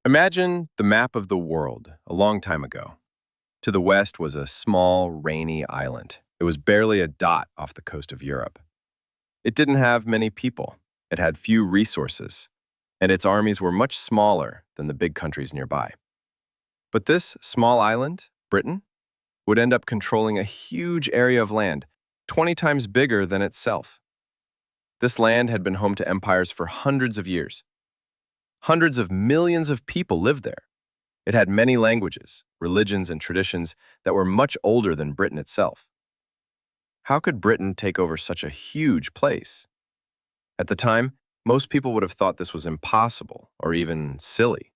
Imagine the map of the world a long time ago. To the west was a small, rainy island. It was barely a dot off the coast of Europe. It didn't have many people. It had few resources, and its armies were much smaller than the big countries nearby. But this small island, Britain, would end up controlling a huge area of land, 20 times bigger than itself. This land had been home to empires for hundreds of years. Hundreds of millions of people lived there. It had many languages, religions, and traditions that were much older than Britain itself. How could Britain take over such a huge place? At the time, most people would have thought this was impossible or even silly.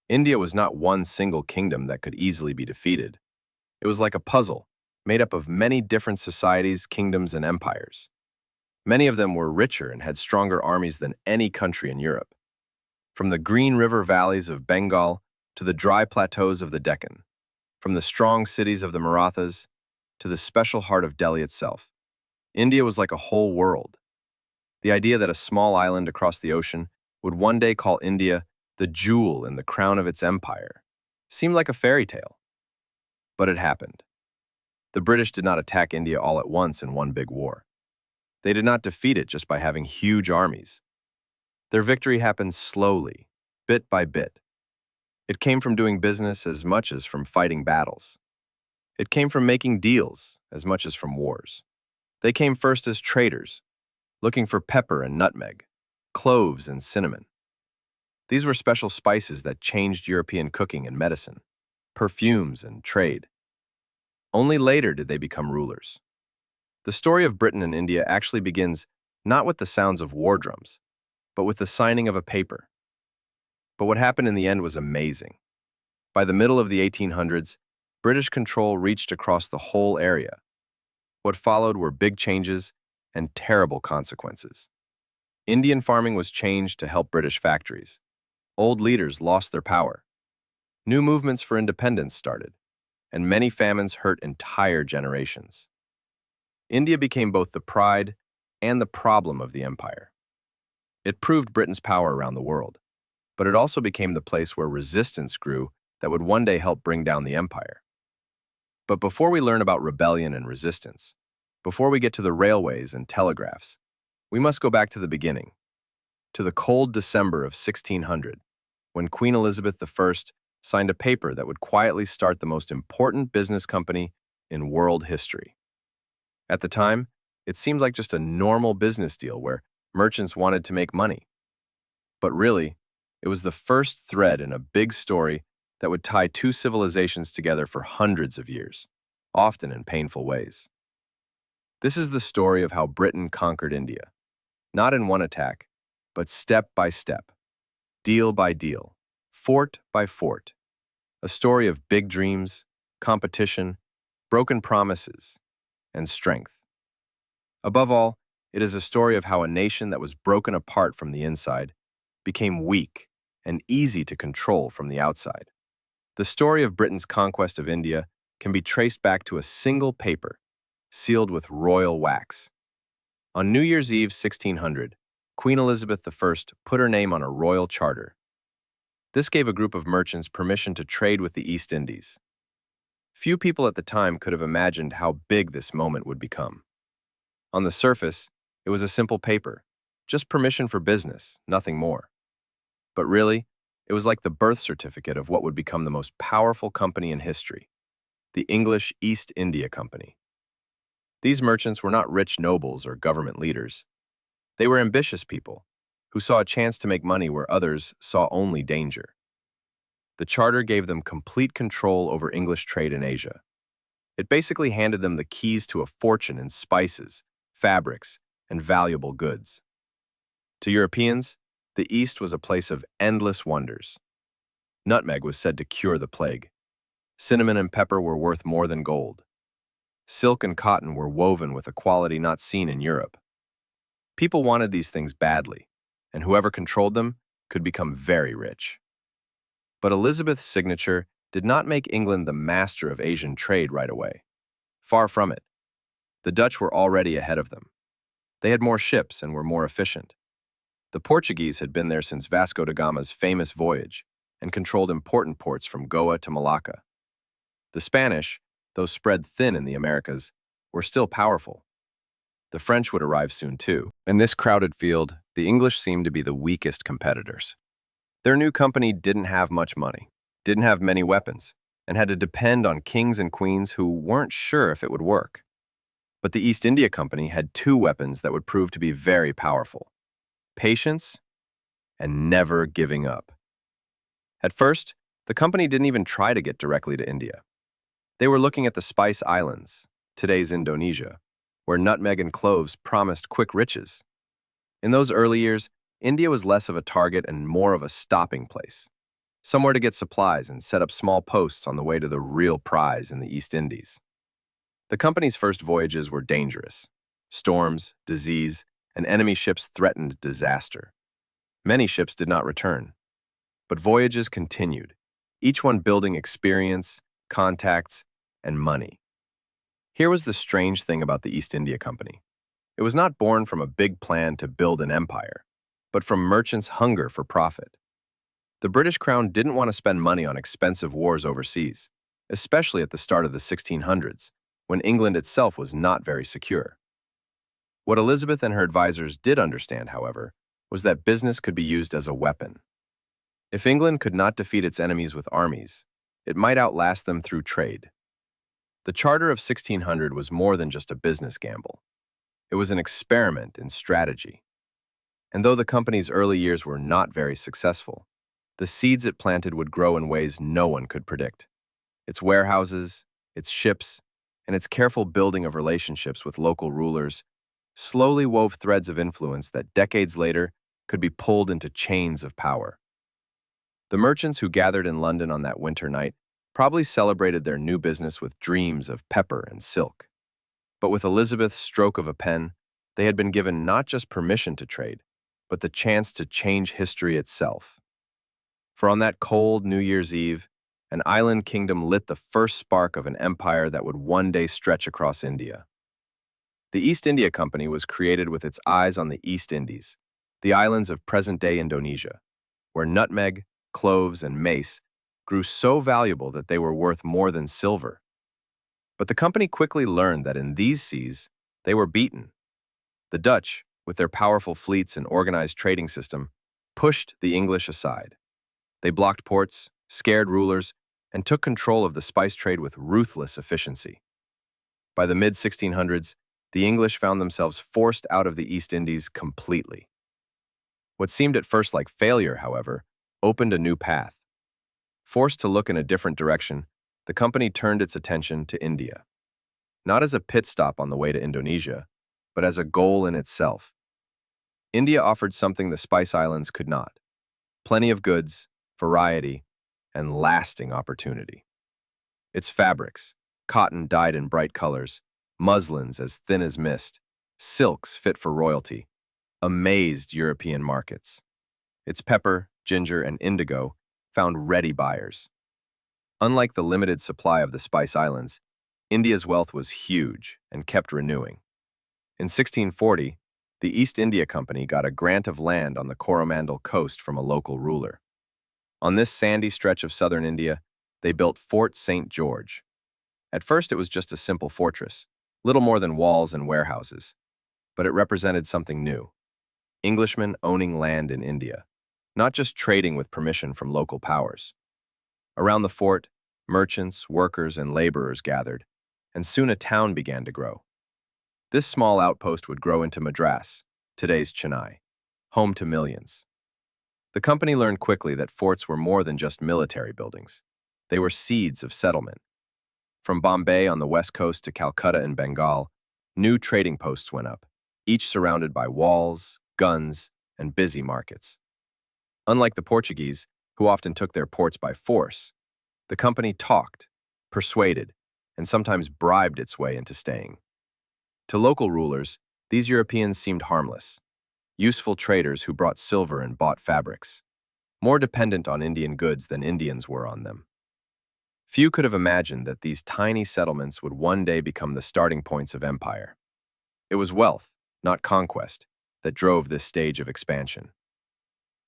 India was not one single kingdom that could easily be defeated. It was like a puzzle, made up of many different societies, kingdoms, and empires. Many of them were richer and had stronger armies than any country in Europe. From the green river valleys of Bengal to the dry plateaus of the Deccan, from the strong cities of the Marathas to the special heart of Delhi itself, India was like a whole world. The idea that a small island across the ocean would one day call India the jewel in the crown of its empire seemed like a fairy tale. But it happened. The British did not attack India all at once in one big war. They did not defeat it just by having huge armies. Their victory happened slowly, bit by bit. It came from doing business as much as from fighting battles. It came from making deals as much as from wars. They came first as traders, looking for pepper and nutmeg, cloves and cinnamon. These were special spices that changed European cooking and medicine, perfumes and trade. Only later did they become rulers. The story of Britain and India actually begins not with the sounds of war drums, but with the signing of a paper. But what happened in the end was amazing. By the middle of the 1800s, British control reached across the whole area. What followed were big changes and terrible consequences. Indian farming was changed to help British factories. Old leaders lost their power. New movements for independence started, and many famines hurt entire generations. India became both the pride and the problem of the empire. It proved Britain's power around the world, but it also became the place where resistance grew that would one day help bring down the empire. But before we learn about rebellion and resistance, before we get to the railways and telegraphs, we must go back to the beginning, to the cold December of 1600, when Queen Elizabeth I signed a paper that would quietly start the most important business company in world history. At the time, it seemed like just a normal business deal where merchants wanted to make money. But really, it was the first thread in a big story that would tie two civilizations together for hundreds of years, often in painful ways. This is the story of how Britain conquered India, not in one attack, but step by step, deal by deal, fort by fort. A story of big dreams, competition, broken promises, and strength. Above all, it is a story of how a nation that was broken apart from the inside became weak and easy to control from the outside. The story of Britain's conquest of India can be traced back to a single paper, sealed with royal wax. On New Year's Eve 1600, Queen Elizabeth I put her name on a royal charter. This gave a group of merchants permission to trade with the East Indies. Few people at the time could have imagined how big this moment would become. On the surface, it was a simple paper, just permission for business, nothing more. But really, it was like the birth certificate of what would become the most powerful company in history, the English East India Company. These merchants were not rich nobles or government leaders. They were ambitious people who saw a chance to make money where others saw only danger. The charter gave them complete control over English trade in Asia. It basically handed them the keys to a fortune in spices, fabrics, and valuable goods. To Europeans, the East was a place of endless wonders. Nutmeg was said to cure the plague. Cinnamon and pepper were worth more than gold. Silk and cotton were woven with a quality not seen in Europe. People wanted these things badly, and whoever controlled them could become very rich. But Elizabeth's signature did not make England the master of Asian trade right away. Far from it. The Dutch were already ahead of them. They had more ships and were more efficient. The Portuguese had been there since Vasco da Gama's famous voyage, and controlled important ports from Goa to Malacca. The Spanish, though spread thin in the Americas, were still powerful. The French would arrive soon too. In this crowded field, the English seemed to be the weakest competitors. Their new company didn't have much money, didn't have many weapons, and had to depend on kings and queens who weren't sure if it would work. But the East India Company had two weapons that would prove to be very powerful: patience and never giving up. At first, the company didn't even try to get directly to India. They were looking at the Spice Islands, today's Indonesia, where nutmeg and cloves promised quick riches. In those early years, India was less of a target and more of a stopping place, somewhere to get supplies and set up small posts on the way to the real prize in the East Indies. The company's first voyages were dangerous. Storms, disease, and enemy ships threatened disaster. Many ships did not return. But voyages continued, each one building experience, contacts, and money. Here was the strange thing about the East India Company. It was not born from a big plan to build an empire, but from merchants' hunger for profit. The British Crown didn't want to spend money on expensive wars overseas, especially at the start of the 1600s, when England itself was not very secure. What Elizabeth and her advisors did understand, however, was that business could be used as a weapon. If England could not defeat its enemies with armies, it might outlast them through trade. The Charter of 1600 was more than just a business gamble. It was an experiment in strategy. And though the company's early years were not very successful, the seeds it planted would grow in ways no one could predict. Its warehouses, its ships, and its careful building of relationships with local rulers slowly wove threads of influence that decades later could be pulled into chains of power. The merchants who gathered in London on that winter night probably celebrated their new business with dreams of pepper and silk. But with Elizabeth's stroke of a pen, they had been given not just permission to trade, but the chance to change history itself. For on that cold New Year's Eve, an island kingdom lit the first spark of an empire that would one day stretch across India. The East India Company was created with its eyes on the East Indies, the islands of present-day Indonesia, where nutmeg, cloves, and mace grew so valuable that they were worth more than silver. But the company quickly learned that in these seas, they were beaten. The Dutch, with their powerful fleets and organized trading system, pushed the English aside. They blocked ports, scared rulers, and took control of the spice trade with ruthless efficiency. By the mid-1600s, the English found themselves forced out of the East Indies completely. What seemed at first like failure, however, opened a new path. Forced to look in a different direction, the company turned its attention to India. Not as a pit stop on the way to Indonesia, but as a goal in itself. India offered something the Spice Islands could not: plenty of goods, variety, and lasting opportunity. Its fabrics, cotton dyed in bright colors, muslins as thin as mist, silks fit for royalty, amazed European markets. Its pepper, ginger, and indigo found ready buyers. Unlike the limited supply of the Spice Islands, India's wealth was huge and kept renewing. In 1640, the East India Company got a grant of land on the Coromandel coast from a local ruler. On this sandy stretch of southern India, they built Fort St. George. At first, it was just a simple fortress, little more than walls and warehouses, but it represented something new: Englishmen owning land in India, not just trading with permission from local powers. Around the fort, merchants, workers, and laborers gathered, and soon a town began to grow. This small outpost would grow into Madras, today's Chennai, home to millions. The company learned quickly that forts were more than just military buildings. They were seeds of settlement. From Bombay on the west coast to Calcutta in Bengal, new trading posts went up, each surrounded by walls, guns, and busy markets. Unlike the Portuguese, who often took their ports by force, the company talked, persuaded, and sometimes bribed its way into staying. To local rulers, these Europeans seemed harmless, useful traders who brought silver and bought fabrics, more dependent on Indian goods than Indians were on them. Few could have imagined that these tiny settlements would one day become the starting points of empire. It was wealth, not conquest, that drove this stage of expansion.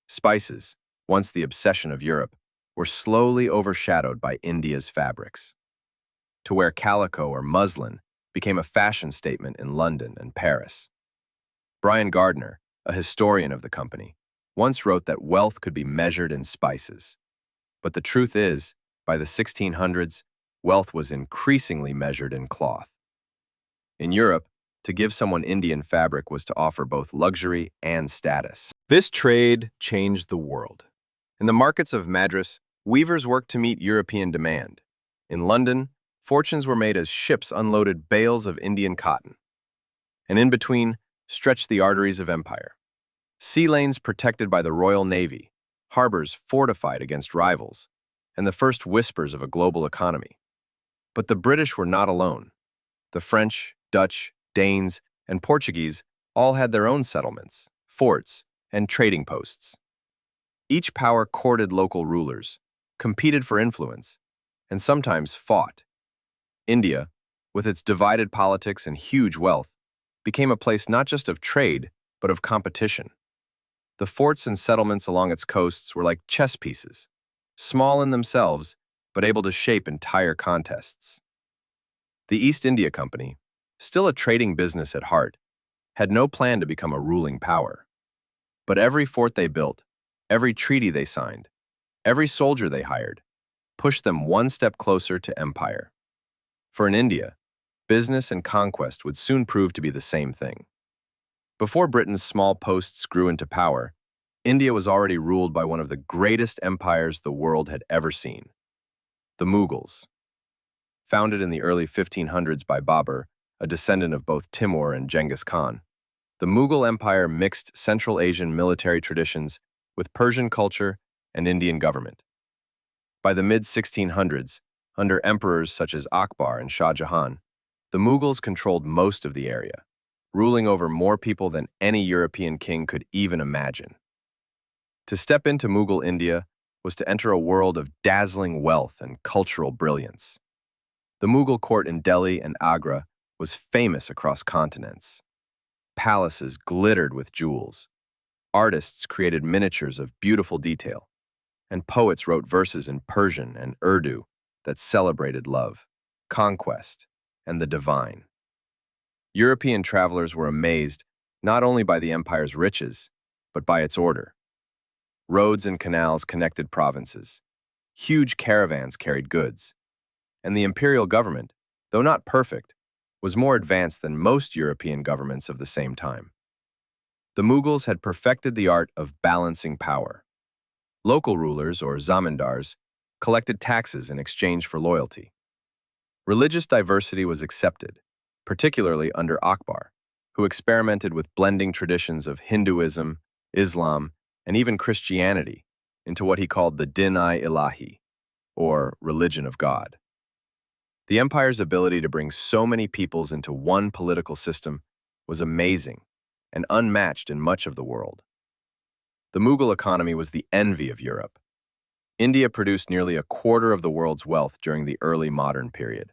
Spices, once the obsession of Europe, were slowly overshadowed by India's fabrics. To wear calico or muslin became a fashion statement in London and Paris. Brian Gardner, a historian of the company, once wrote that wealth could be measured in spices. But the truth is, by the 1600s, wealth was increasingly measured in cloth. In Europe, to give someone Indian fabric was to offer both luxury and status. This trade changed the world. In the markets of Madras, weavers worked to meet European demand. In London, fortunes were made as ships unloaded bales of Indian cotton. And in between stretched the arteries of empire. Sea lanes protected by the Royal Navy, harbors fortified against rivals, and the first whispers of a global economy. But the British were not alone. The French, Dutch, Danes, and Portuguese all had their own settlements, forts, and trading posts. Each power courted local rulers, competed for influence, and sometimes fought. India, with its divided politics and huge wealth, became a place not just of trade, but of competition. The forts and settlements along its coasts were like chess pieces, small in themselves, but able to shape entire contests. The East India Company, still a trading business at heart, had no plan to become a ruling power. But every fort they built, every treaty they signed, every soldier they hired, pushed them one step closer to empire. For in India, business and conquest would soon prove to be the same thing. Before Britain's small posts grew into power, India was already ruled by one of the greatest empires the world had ever seen, the Mughals. Founded in the early 1500s by Babur, a descendant of both Timur and Genghis Khan, the Mughal Empire mixed Central Asian military traditions with Persian culture and Indian government. By the mid-1600s, under emperors such as Akbar and Shah Jahan, the Mughals controlled most of the area, ruling over more people than any European king could even imagine. To step into Mughal India was to enter a world of dazzling wealth and cultural brilliance. The Mughal court in Delhi and Agra was famous across continents. Palaces glittered with jewels. Artists created miniatures of beautiful detail, and poets wrote verses in Persian and Urdu that celebrated love, conquest, and the divine. European travelers were amazed not only by the empire's riches, but by its order. Roads and canals connected provinces. Huge caravans carried goods. And the imperial government, though not perfect, was more advanced than most European governments of the same time. The Mughals had perfected the art of balancing power. Local rulers, or zamindars, collected taxes in exchange for loyalty. Religious diversity was accepted, particularly under Akbar, who experimented with blending traditions of Hinduism, Islam, and even Christianity into what he called the Din-i-Ilahi, or religion of God. The empire's ability to bring so many peoples into one political system was amazing and unmatched in much of the world. The Mughal economy was the envy of Europe. India produced nearly a quarter of the world's wealth during the early modern period.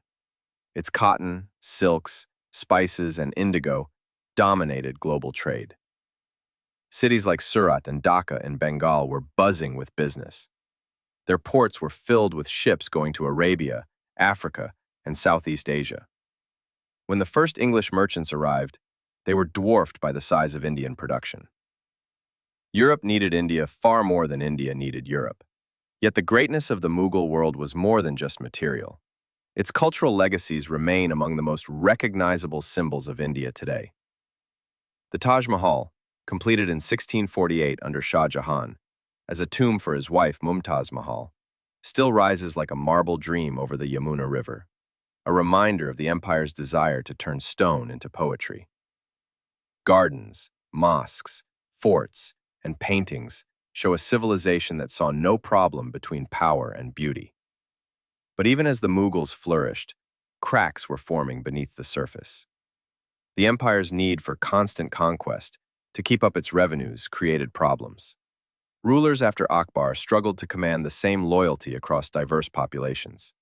Its cotton, silks, spices, and indigo dominated global trade. Cities like Surat and Dhaka in Bengal were buzzing with business. Their ports were filled with ships going to Arabia, Africa, and Southeast Asia. When the first English merchants arrived, they were dwarfed by the size of Indian production. Europe needed India far more than India needed Europe. Yet the greatness of the Mughal world was more than just material. Its cultural legacies remain among the most recognizable symbols of India today. The Taj Mahal, completed in 1648 under Shah Jahan, as a tomb for his wife Mumtaz Mahal, still rises like a marble dream over the Yamuna River, a reminder of the empire's desire to turn stone into poetry. Gardens, mosques, forts, and paintings show a civilization that saw no problem between power and beauty. But even as the Mughals flourished, cracks were forming beneath the surface. The empire's need for constant conquest to keep up its revenues created problems. Rulers after Akbar struggled to command the same loyalty across diverse populations.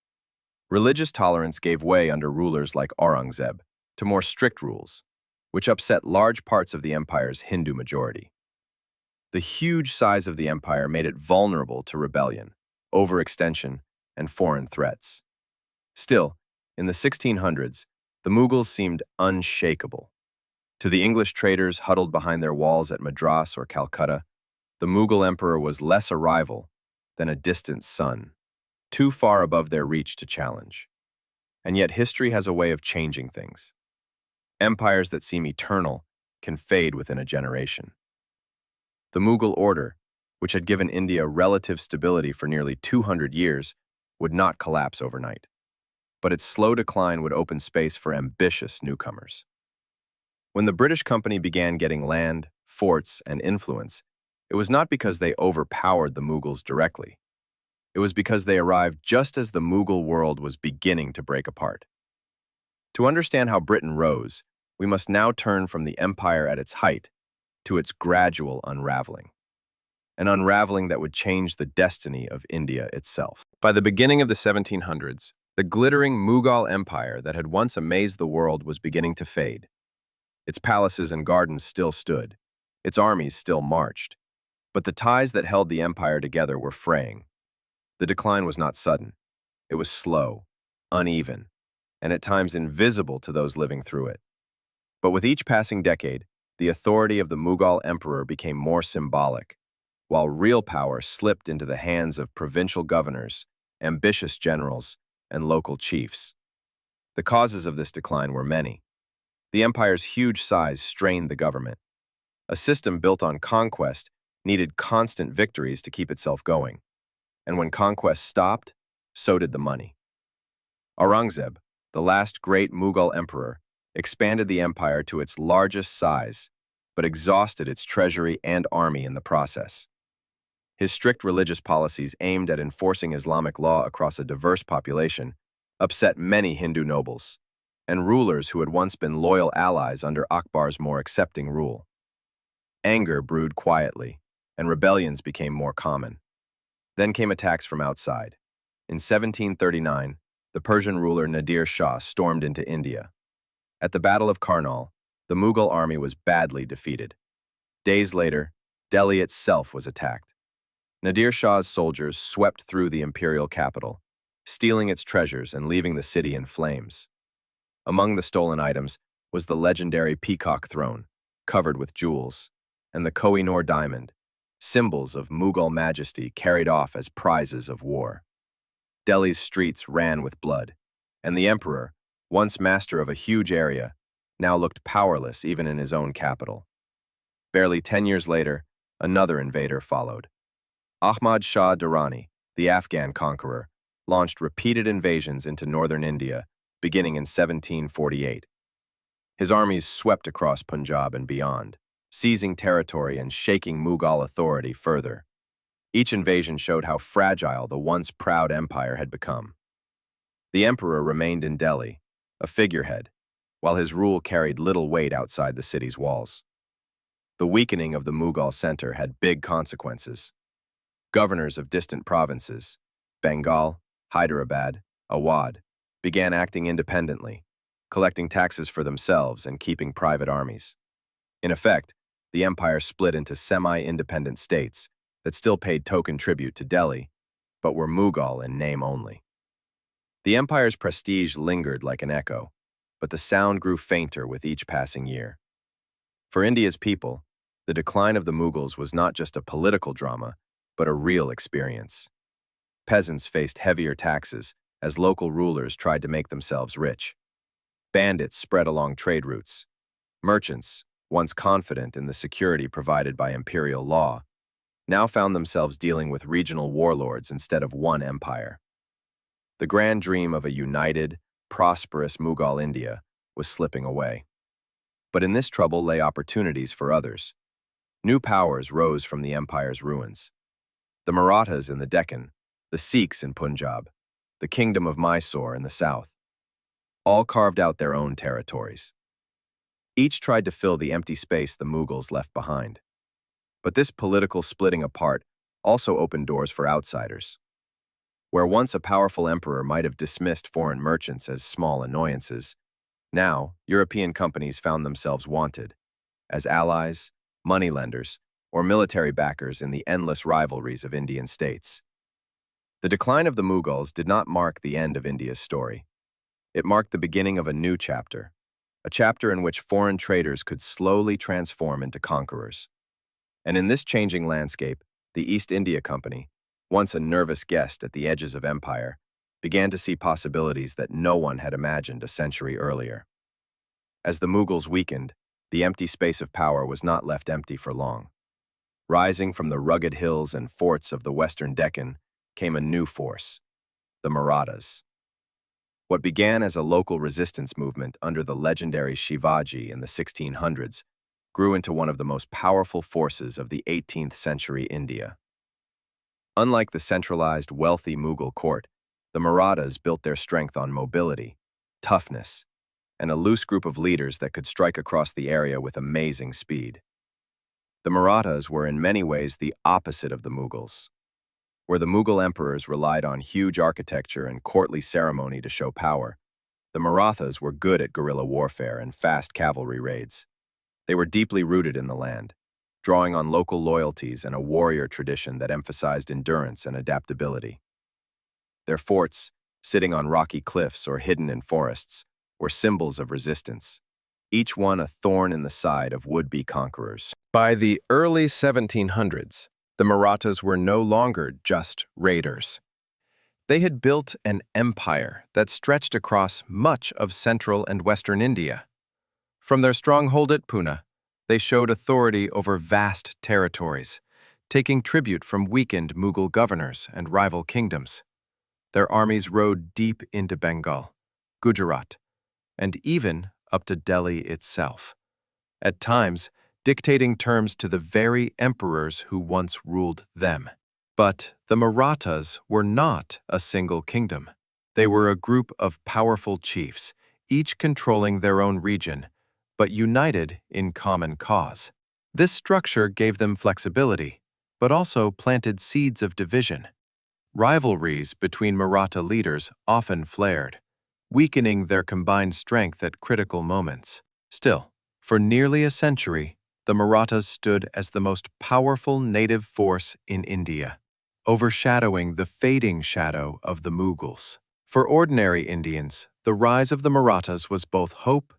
Religious tolerance gave way under rulers like Aurangzeb to more strict rules, which upset large parts of the empire's Hindu majority. The huge size of the empire made it vulnerable to rebellion, overextension, and foreign threats. Still, in the 1600s, the Mughals seemed unshakable. To the English traders huddled behind their walls at Madras or Calcutta, the Mughal emperor was less a rival than a distant sun, too far above their reach to challenge. And yet history has a way of changing things. Empires that seem eternal can fade within a generation. The Mughal order, which had given India relative stability for nearly 200 years, would not collapse overnight. But its slow decline would open space for ambitious newcomers. When the British Company began getting land, forts, and influence, it was not because they overpowered the Mughals directly. It was because they arrived just as the Mughal world was beginning to break apart. To understand how Britain rose, we must now turn from the empire at its height to its gradual unraveling. An unraveling that would change the destiny of India itself. By the beginning of the 1700s, the glittering Mughal empire that had once amazed the world was beginning to fade. Its palaces and gardens still stood, its armies still marched, but the ties that held the empire together were fraying. The decline was not sudden. It was slow, uneven, and at times invisible to those living through it. But with each passing decade, the authority of the Mughal emperor became more symbolic, while real power slipped into the hands of provincial governors, ambitious generals, and local chiefs. The causes of this decline were many. The empire's huge size strained the government. A system built on conquest needed constant victories to keep itself going. And when conquest stopped, so did the money. Aurangzeb, the last great Mughal emperor, expanded the empire to its largest size, but exhausted its treasury and army in the process. His strict religious policies aimed at enforcing Islamic law across a diverse population upset many Hindu nobles and rulers who had once been loyal allies under Akbar's more accepting rule. Anger brewed quietly, and rebellions became more common. Then came attacks from outside. In 1739, the Persian ruler Nadir Shah stormed into India. At the Battle of Karnal, the Mughal army was badly defeated. Days later, Delhi itself was attacked. Nadir Shah's soldiers swept through the imperial capital, stealing its treasures and leaving the city in flames. Among the stolen items was the legendary peacock throne, covered with jewels, and the Koh-i-Noor diamond, symbols of Mughal majesty carried off as prizes of war. Delhi's streets ran with blood, and the emperor, once master of a huge area, now looked powerless even in his own capital. Barely 10 years later, another invader followed. Ahmad Shah Durrani, the Afghan conqueror, launched repeated invasions into northern India, beginning in 1748. His armies swept across Punjab and beyond, seizing territory and shaking Mughal authority further. Each invasion showed how fragile the once proud empire had become. The emperor remained in Delhi, a figurehead, while his rule carried little weight outside the city's walls. The weakening of the Mughal center had big consequences. Governors of distant provinces, Bengal, Hyderabad, Awadh, began acting independently, collecting taxes for themselves and keeping private armies. In effect, the empire split into semi-independent states that still paid token tribute to Delhi, but were Mughal in name only. The empire's prestige lingered like an echo, but the sound grew fainter with each passing year. For India's people, the decline of the Mughals was not just a political drama, but a real experience. Peasants faced heavier taxes as local rulers tried to make themselves rich. Bandits spread along trade routes. Merchants, once confident in the security provided by imperial law, now found themselves dealing with regional warlords instead of one empire. The grand dream of a united, prosperous Mughal India was slipping away. But in this trouble lay opportunities for others. New powers rose from the empire's ruins. The Marathas in the Deccan, the Sikhs in Punjab, the kingdom of Mysore in the south, all carved out their own territories. Each tried to fill the empty space the Mughals left behind. But this political splitting apart also opened doors for outsiders. Where once a powerful emperor might have dismissed foreign merchants as small annoyances, now European companies found themselves wanted as allies, moneylenders, or military backers in the endless rivalries of Indian states. The decline of the Mughals did not mark the end of India's story. It marked the beginning of a chapter in which foreign traders could slowly transform into conquerors. And in this changing landscape, the East India Company, once a nervous guest at the edges of empire, began to see possibilities that no one had imagined a century earlier. As the Mughals weakened, the empty space of power was not left empty for long. Rising from the rugged hills and forts of the western Deccan came a new force, the Marathas. What began as a local resistance movement under the legendary Shivaji in the 1600s grew into one of the most powerful forces of the 18th century India. Unlike the centralized, wealthy Mughal court, the Marathas built their strength on mobility, toughness, and a loose group of leaders that could strike across the area with amazing speed. The Marathas were in many ways the opposite of the Mughals. Where the Mughal emperors relied on huge architecture and courtly ceremony to show power, the Marathas were good at guerrilla warfare and fast cavalry raids. They were deeply rooted in the land, drawing on local loyalties and a warrior tradition that emphasized endurance and adaptability. Their forts, sitting on rocky cliffs or hidden in forests, were symbols of resistance, each one a thorn in the side of would-be conquerors. By the early 1700s, the Marathas were no longer just raiders. They had built an empire that stretched across much of central and western India. From their stronghold at Pune, they showed authority over vast territories, taking tribute from weakened Mughal governors and rival kingdoms. Their armies rode deep into Bengal, Gujarat, and even up to Delhi itself, at times dictating terms to the very emperors who once ruled them. But the Marathas were not a single kingdom. They were a group of powerful chiefs, each controlling their own region, but united in common cause. This structure gave them flexibility, but also planted seeds of division. Rivalries between Maratha leaders often flared, weakening their combined strength at critical moments. Still, for nearly a century, the Marathas stood as the most powerful native force in India, overshadowing the fading shadow of the Mughals. For ordinary Indians, the rise of the Marathas was both hope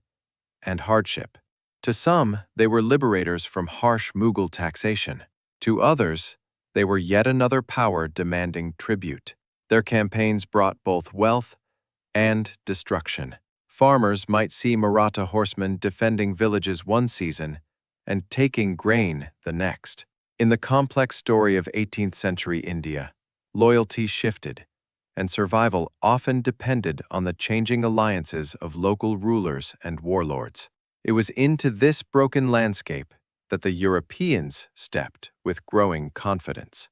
and hardship. To some, they were liberators from harsh Mughal taxation. To others, they were yet another power demanding tribute. Their campaigns brought both wealth and destruction. Farmers might see Maratha horsemen defending villages one season and taking grain the next. In the complex story of 18th century India, loyalty shifted, and survival often depended on the changing alliances of local rulers and warlords. It was into this broken landscape that the Europeans stepped with growing confidence.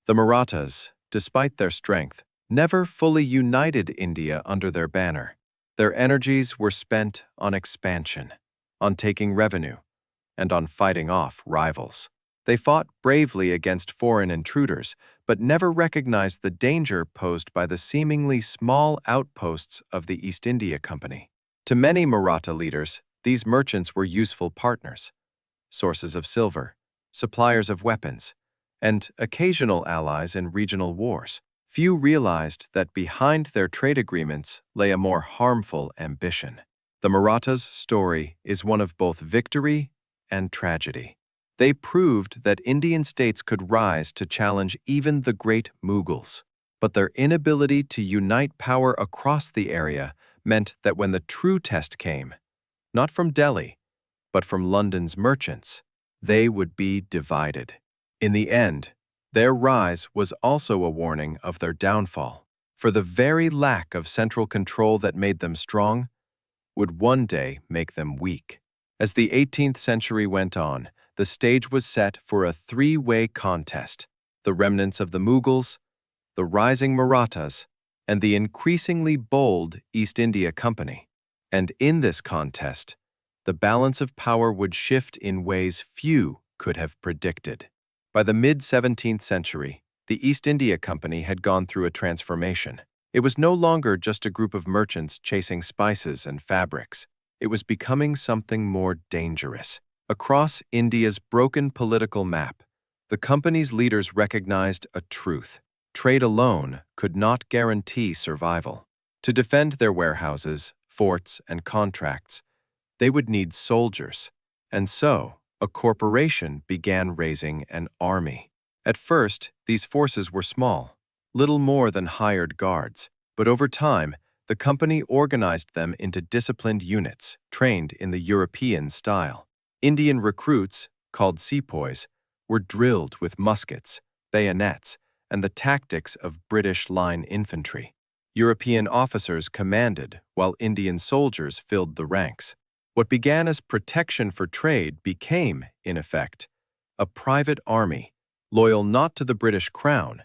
The Marathas, despite their strength, never fully united India under their banner. Their energies were spent on expansion, on taking revenue, and on fighting off rivals. They fought bravely against foreign intruders, but never recognized the danger posed by the seemingly small outposts of the East India Company. To many Maratha leaders, these merchants were useful partners, sources of silver, suppliers of weapons, and occasional allies in regional wars. Few realized that behind their trade agreements lay a more harmful ambition. The Marathas' story is one of both victory and tragedy. They proved that Indian states could rise to challenge even the great Mughals, but their inability to unite power across the area meant that when the true test came, not from Delhi, but from London's merchants, they would be divided. In the end, their rise was also a warning of their downfall, for the very lack of central control that made them strong would one day make them weak. As the 18th century went on, the stage was set for a three-way contest: the remnants of the Mughals, the rising Marathas, and the increasingly bold East India Company. And in this contest, the balance of power would shift in ways few could have predicted. By the mid-17th century, the East India Company had gone through a transformation. It was no longer just a group of merchants chasing spices and fabrics. It was becoming something more dangerous. Across India's broken political map, the company's leaders recognized a truth. trade alone could not guarantee survival. To defend their warehouses, forts, and contracts, they would need soldiers, and so a corporation began raising an army. At first, these forces were small, little more than hired guards, but over time, the company organized them into disciplined units, trained in the European style. Indian recruits, called sepoys, were drilled with muskets, bayonets, and the tactics of British line infantry. European officers commanded, while Indian soldiers filled the ranks. What began as protection for trade became, in effect, a private army, loyal not to the British crown,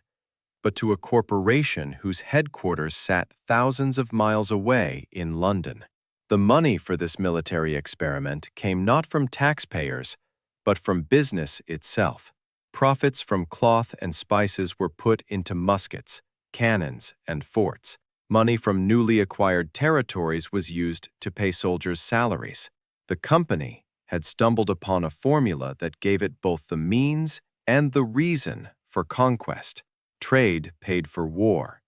but to a corporation whose headquarters sat thousands of miles away in London. The money for this military experiment came not from taxpayers, but from business itself. Profits from cloth and spices were put into muskets, cannons, and forts. Money from newly acquired territories was used to pay soldiers' salaries. The company had stumbled upon a formula that gave it both the means and the reason for conquest. Trade paid for war,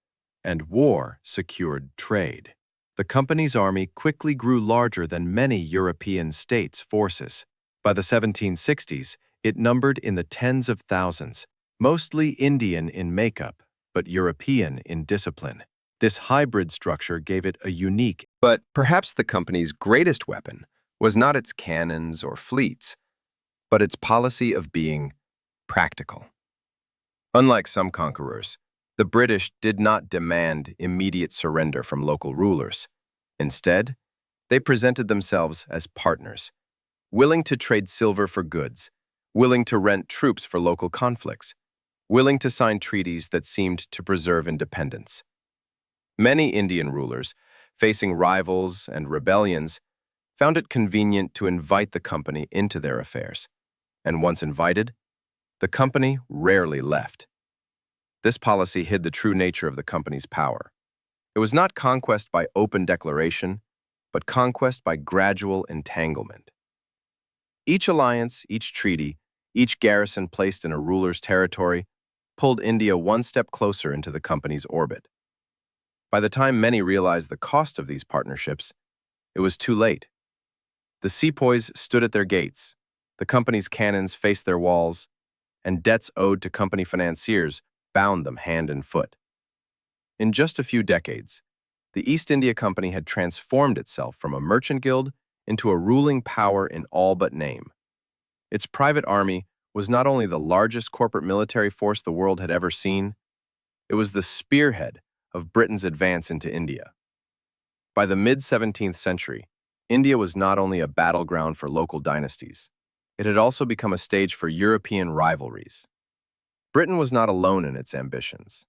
and war secured trade. The company's army quickly grew larger than many European states' forces. By the 1760s, it numbered in the tens of thousands, mostly Indian in makeup, but European in discipline. This hybrid structure gave it a unique. But perhaps the company's greatest weapon was not its cannons or fleets, but its policy of being practical. Unlike some conquerors, the British did not demand immediate surrender from local rulers. Instead, they presented themselves as partners, willing to trade silver for goods, willing to rent troops for local conflicts, willing to sign treaties that seemed to preserve independence. Many Indian rulers, facing rivals and rebellions, found it convenient to invite the company into their affairs, and once invited, the company rarely left. This policy hid the true nature of the company's power. It was not conquest by open declaration, but conquest by gradual entanglement. Each alliance, each treaty, each garrison placed in a ruler's territory pulled India one step closer into the company's orbit. By the time many realized the cost of these partnerships, it was too late. The sepoys stood at their gates, the company's cannons faced their walls, and debts owed to company financiers bound them hand and foot. In just a few decades, the East India Company had transformed itself from a merchant guild into a ruling power in all but name. Its private army was not only the largest corporate military force the world had ever seen, it was the spearhead of Britain's advance into India. By the mid-17th century, India was not only a battleground for local dynasties, it had also become a stage for European rivalries. Britain was not alone in its ambitions.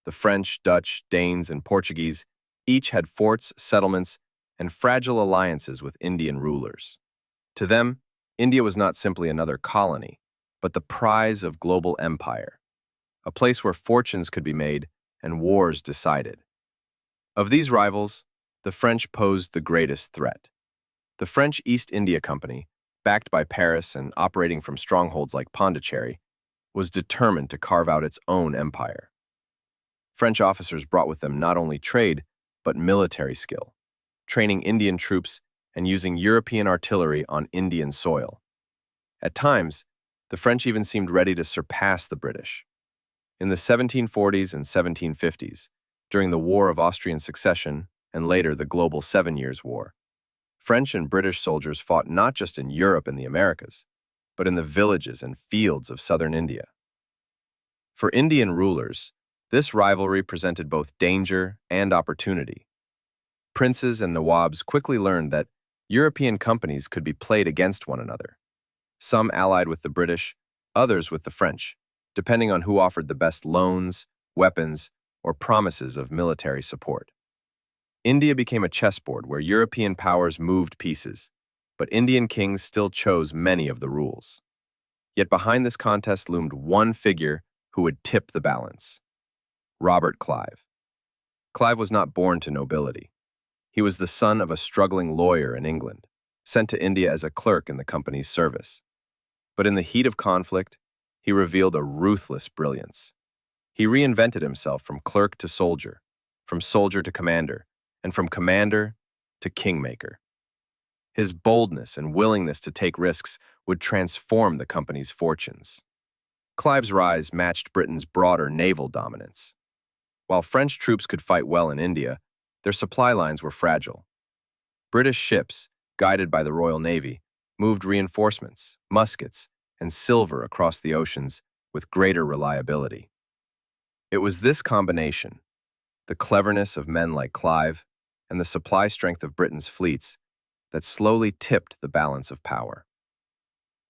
The French, Dutch, Danes, and Portuguese each had forts, settlements, and fragile alliances with Indian rulers. To them, India was not simply another colony, but the prize of global empire, a place where fortunes could be made and wars decided. Of these rivals, the French posed the greatest threat. The French East India Company, backed by Paris and operating from strongholds like Pondicherry, was determined to carve out its own empire. French officers brought with them not only trade, but military skill, training Indian troops and using European artillery on Indian soil. At times, the French even seemed ready to surpass the British. In the 1740s and 1750s, during the War of Austrian Succession and later the Global 7 Years' War, French and British soldiers fought not just in Europe and the Americas, but in the villages and fields of southern India. For Indian rulers, this rivalry presented both danger and opportunity. Princes and nawabs quickly learned that European companies could be played against one another. Some allied with the British, others with the French, depending on who offered the best loans, weapons, or promises of military support. India became a chessboard where European powers moved pieces, but Indian kings still chose many of the rules. Yet behind this contest loomed one figure who would tip the balance: Robert Clive. Clive was not born to nobility. He was the son of a struggling lawyer in England, sent to India as a clerk in the company's service. But in the heat of conflict, he revealed a ruthless brilliance. He reinvented himself from clerk to soldier, from soldier to commander, and from commander to kingmaker. His boldness and willingness to take risks would transform the company's fortunes. Clive's rise matched Britain's broader naval dominance. While French troops could fight well in India, their supply lines were fragile. British ships, guided by the Royal Navy, moved reinforcements, muskets, and silver across the oceans with greater reliability. It was this combination, the cleverness of men like Clive and the supply strength of Britain's fleets, that slowly tipped the balance of power.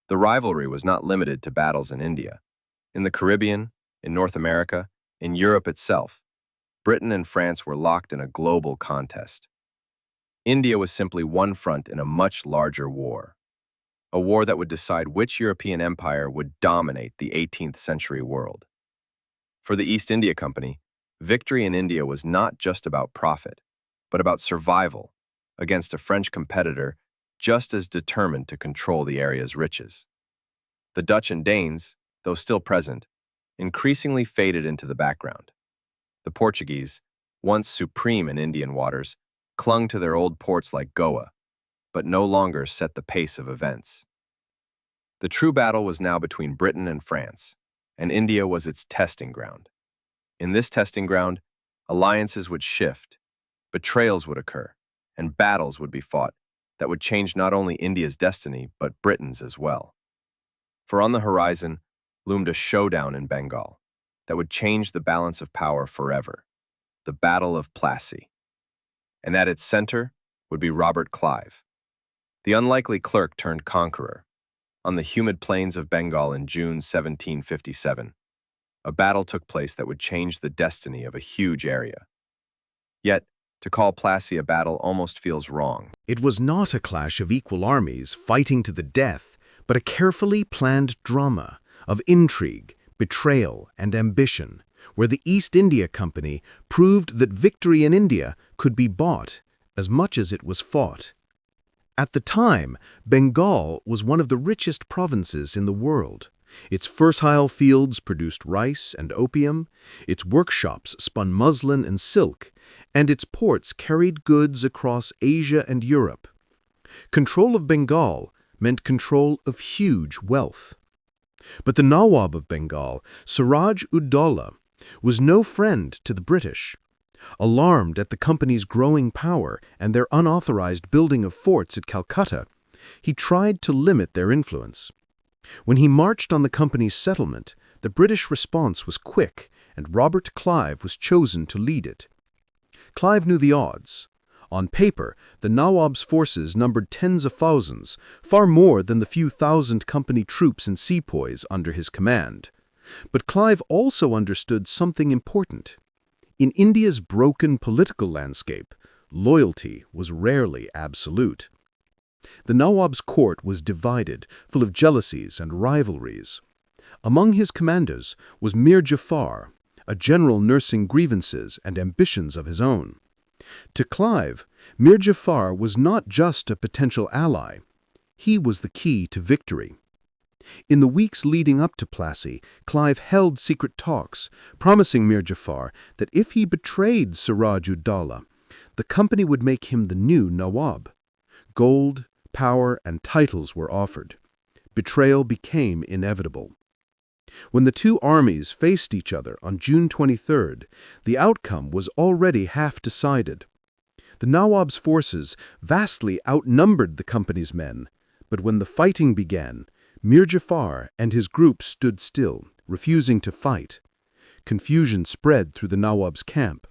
The rivalry was not limited to battles in India. In the Caribbean, in North America, in Europe itself, Britain and France were locked in a global contest. India was simply one front in a much larger war, a war that would decide which European empire would dominate the 18th century world. For the East India Company, victory in India was not just about profit, but about survival against a French competitor just as determined to control the area's riches. The Dutch and Danes, though still present, increasingly faded into the background. The Portuguese, once supreme in Indian waters, clung to their old ports like Goa, but no longer set the pace of events. The true battle was now between Britain and France, and India was its testing ground. In this testing ground, alliances would shift, betrayals would occur, and battles would be fought that would change not only India's destiny, but Britain's as well. For on the horizon loomed a showdown in Bengal that would change the balance of power forever, the Battle of Plassey. And at its center would be Robert Clive, the unlikely clerk turned conqueror. On the humid plains of Bengal in June 1757, a battle took place that would change the destiny of a huge area. Yet, to call Plassey a battle almost feels wrong. It was not a clash of equal armies fighting to the death, but a carefully planned drama of intrigue, betrayal, and ambition, where the East India Company proved that victory in India could be bought as much as it was fought. At the time, Bengal was one of the richest provinces in the world. Its fertile fields produced rice and opium, its workshops spun muslin and silk, and its ports carried goods across Asia and Europe. Control of Bengal meant control of huge wealth. But the Nawab of Bengal, Siraj-ud-Dowlah, was no friend to the British. Alarmed at the company's growing power and their unauthorized building of forts at Calcutta, he tried to limit their influence. When he marched on the company's settlement, the British response was quick, and Robert Clive was chosen to lead it. Clive knew the odds. On paper, the Nawab's forces numbered tens of thousands, far more than the few thousand company troops and sepoys under his command. But Clive also understood something important. In India's broken political landscape, loyalty was rarely absolute. The Nawab's court was divided, full of jealousies and rivalries. Among his commanders was Mir Jafar, a general nursing grievances and ambitions of his own. To Clive, Mir Jafar was not just a potential ally. He was the key to victory. In the weeks leading up to Plassey, Clive held secret talks, promising Mir Jafar that if he betrayed Siraj-ud-Dowlah, the company would make him the new Nawab. Gold, power, and titles were offered. Betrayal became inevitable. When the two armies faced each other on June 23rd, the outcome was already half decided. The Nawab's forces vastly outnumbered the company's men, but when the fighting began, Mir Jafar and his group stood still, refusing to fight. Confusion spread through the Nawab's camp.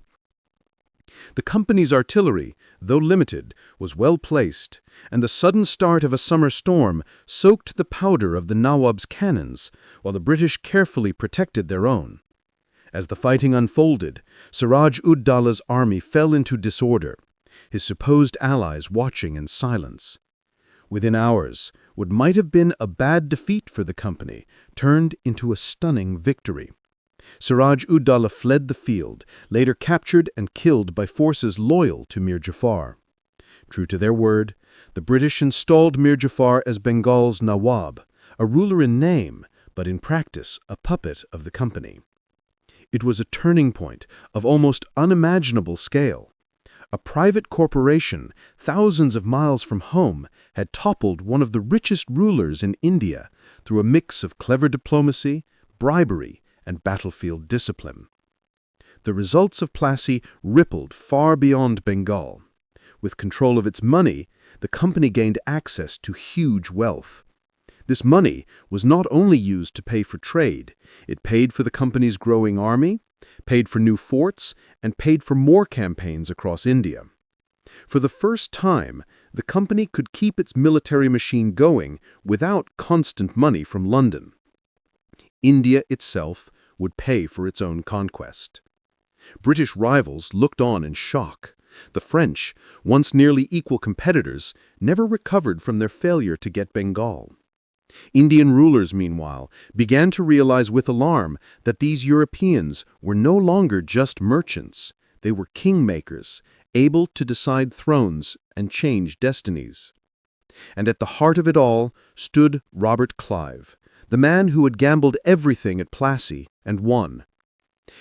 The company's artillery, though limited, was well placed, and the sudden start of a summer storm soaked the powder of the Nawab's cannons, while the British carefully protected their own. As the fighting unfolded, Siraj-ud-Dowlah's army fell into disorder, his supposed allies watching in silence. Within hours, what might have been a bad defeat for the company turned into a stunning victory. Siraj-ud-Dowlah fled the field, later captured and killed by forces loyal to Mir Jafar. True to their word, the British installed Mir Jafar as Bengal's Nawab, a ruler in name, but in practice a puppet of the company. It was a turning point of almost unimaginable scale. A private corporation, thousands of miles from home, had toppled one of the richest rulers in India through a mix of clever diplomacy, bribery, and battlefield discipline. The results of Plassey rippled far beyond Bengal. With control of its money, the company gained access to huge wealth. This money was not only used to pay for trade, it paid for the company's growing army, paid for new forts, and paid for more campaigns across India. For the first time, the company could keep its military machine going without constant money from London. India itself would pay for its own conquest. British rivals looked on in shock. The French, once nearly equal competitors, never recovered from their failure to get Bengal. Indian rulers, meanwhile, began to realize with alarm that these Europeans were no longer just merchants. They were kingmakers, able to decide thrones and change destinies. And at the heart of it all stood Robert Clive, the man who had gambled everything at Plassey and won.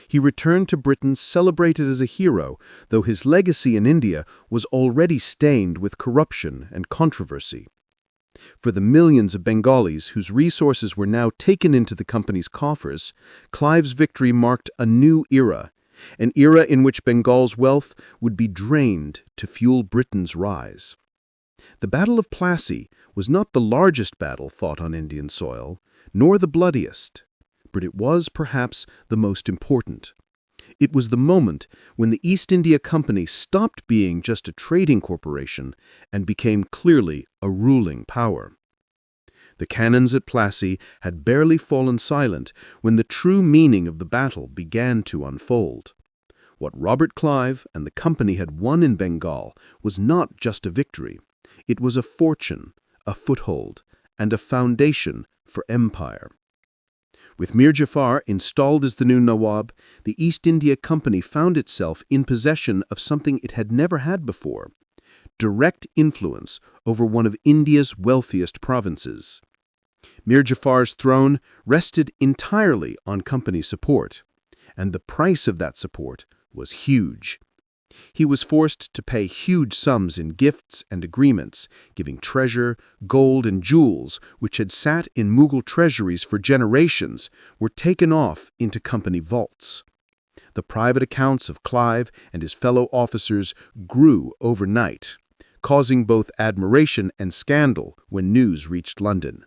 He returned to Britain celebrated as a hero, though his legacy in India was already stained with corruption and controversy. For the millions of Bengalis whose resources were now taken into the company's coffers, Clive's victory marked a new era, an era in which Bengal's wealth would be drained to fuel Britain's rise. The Battle of Plassey was not the largest battle fought on Indian soil, nor the bloodiest, but it was perhaps the most important. It was the moment when the East India Company stopped being just a trading corporation and became clearly a ruling power. The cannons at Plassey had barely fallen silent when the true meaning of the battle began to unfold. What Robert Clive and the company had won in Bengal was not just a victory. It was a fortune, a foothold, and a foundation for empire. With Mir Jafar installed as the new Nawab, the East India Company found itself in possession of something it had never had before: direct influence over one of India's wealthiest provinces. Mir Jafar's throne rested entirely on company support, and the price of that support was huge. He was forced to pay huge sums in gifts and agreements, giving treasure, gold, and jewels, which had sat in Mughal treasuries for generations, were taken off into company vaults. The private accounts of Clive and his fellow officers grew overnight, causing both admiration and scandal when news reached London.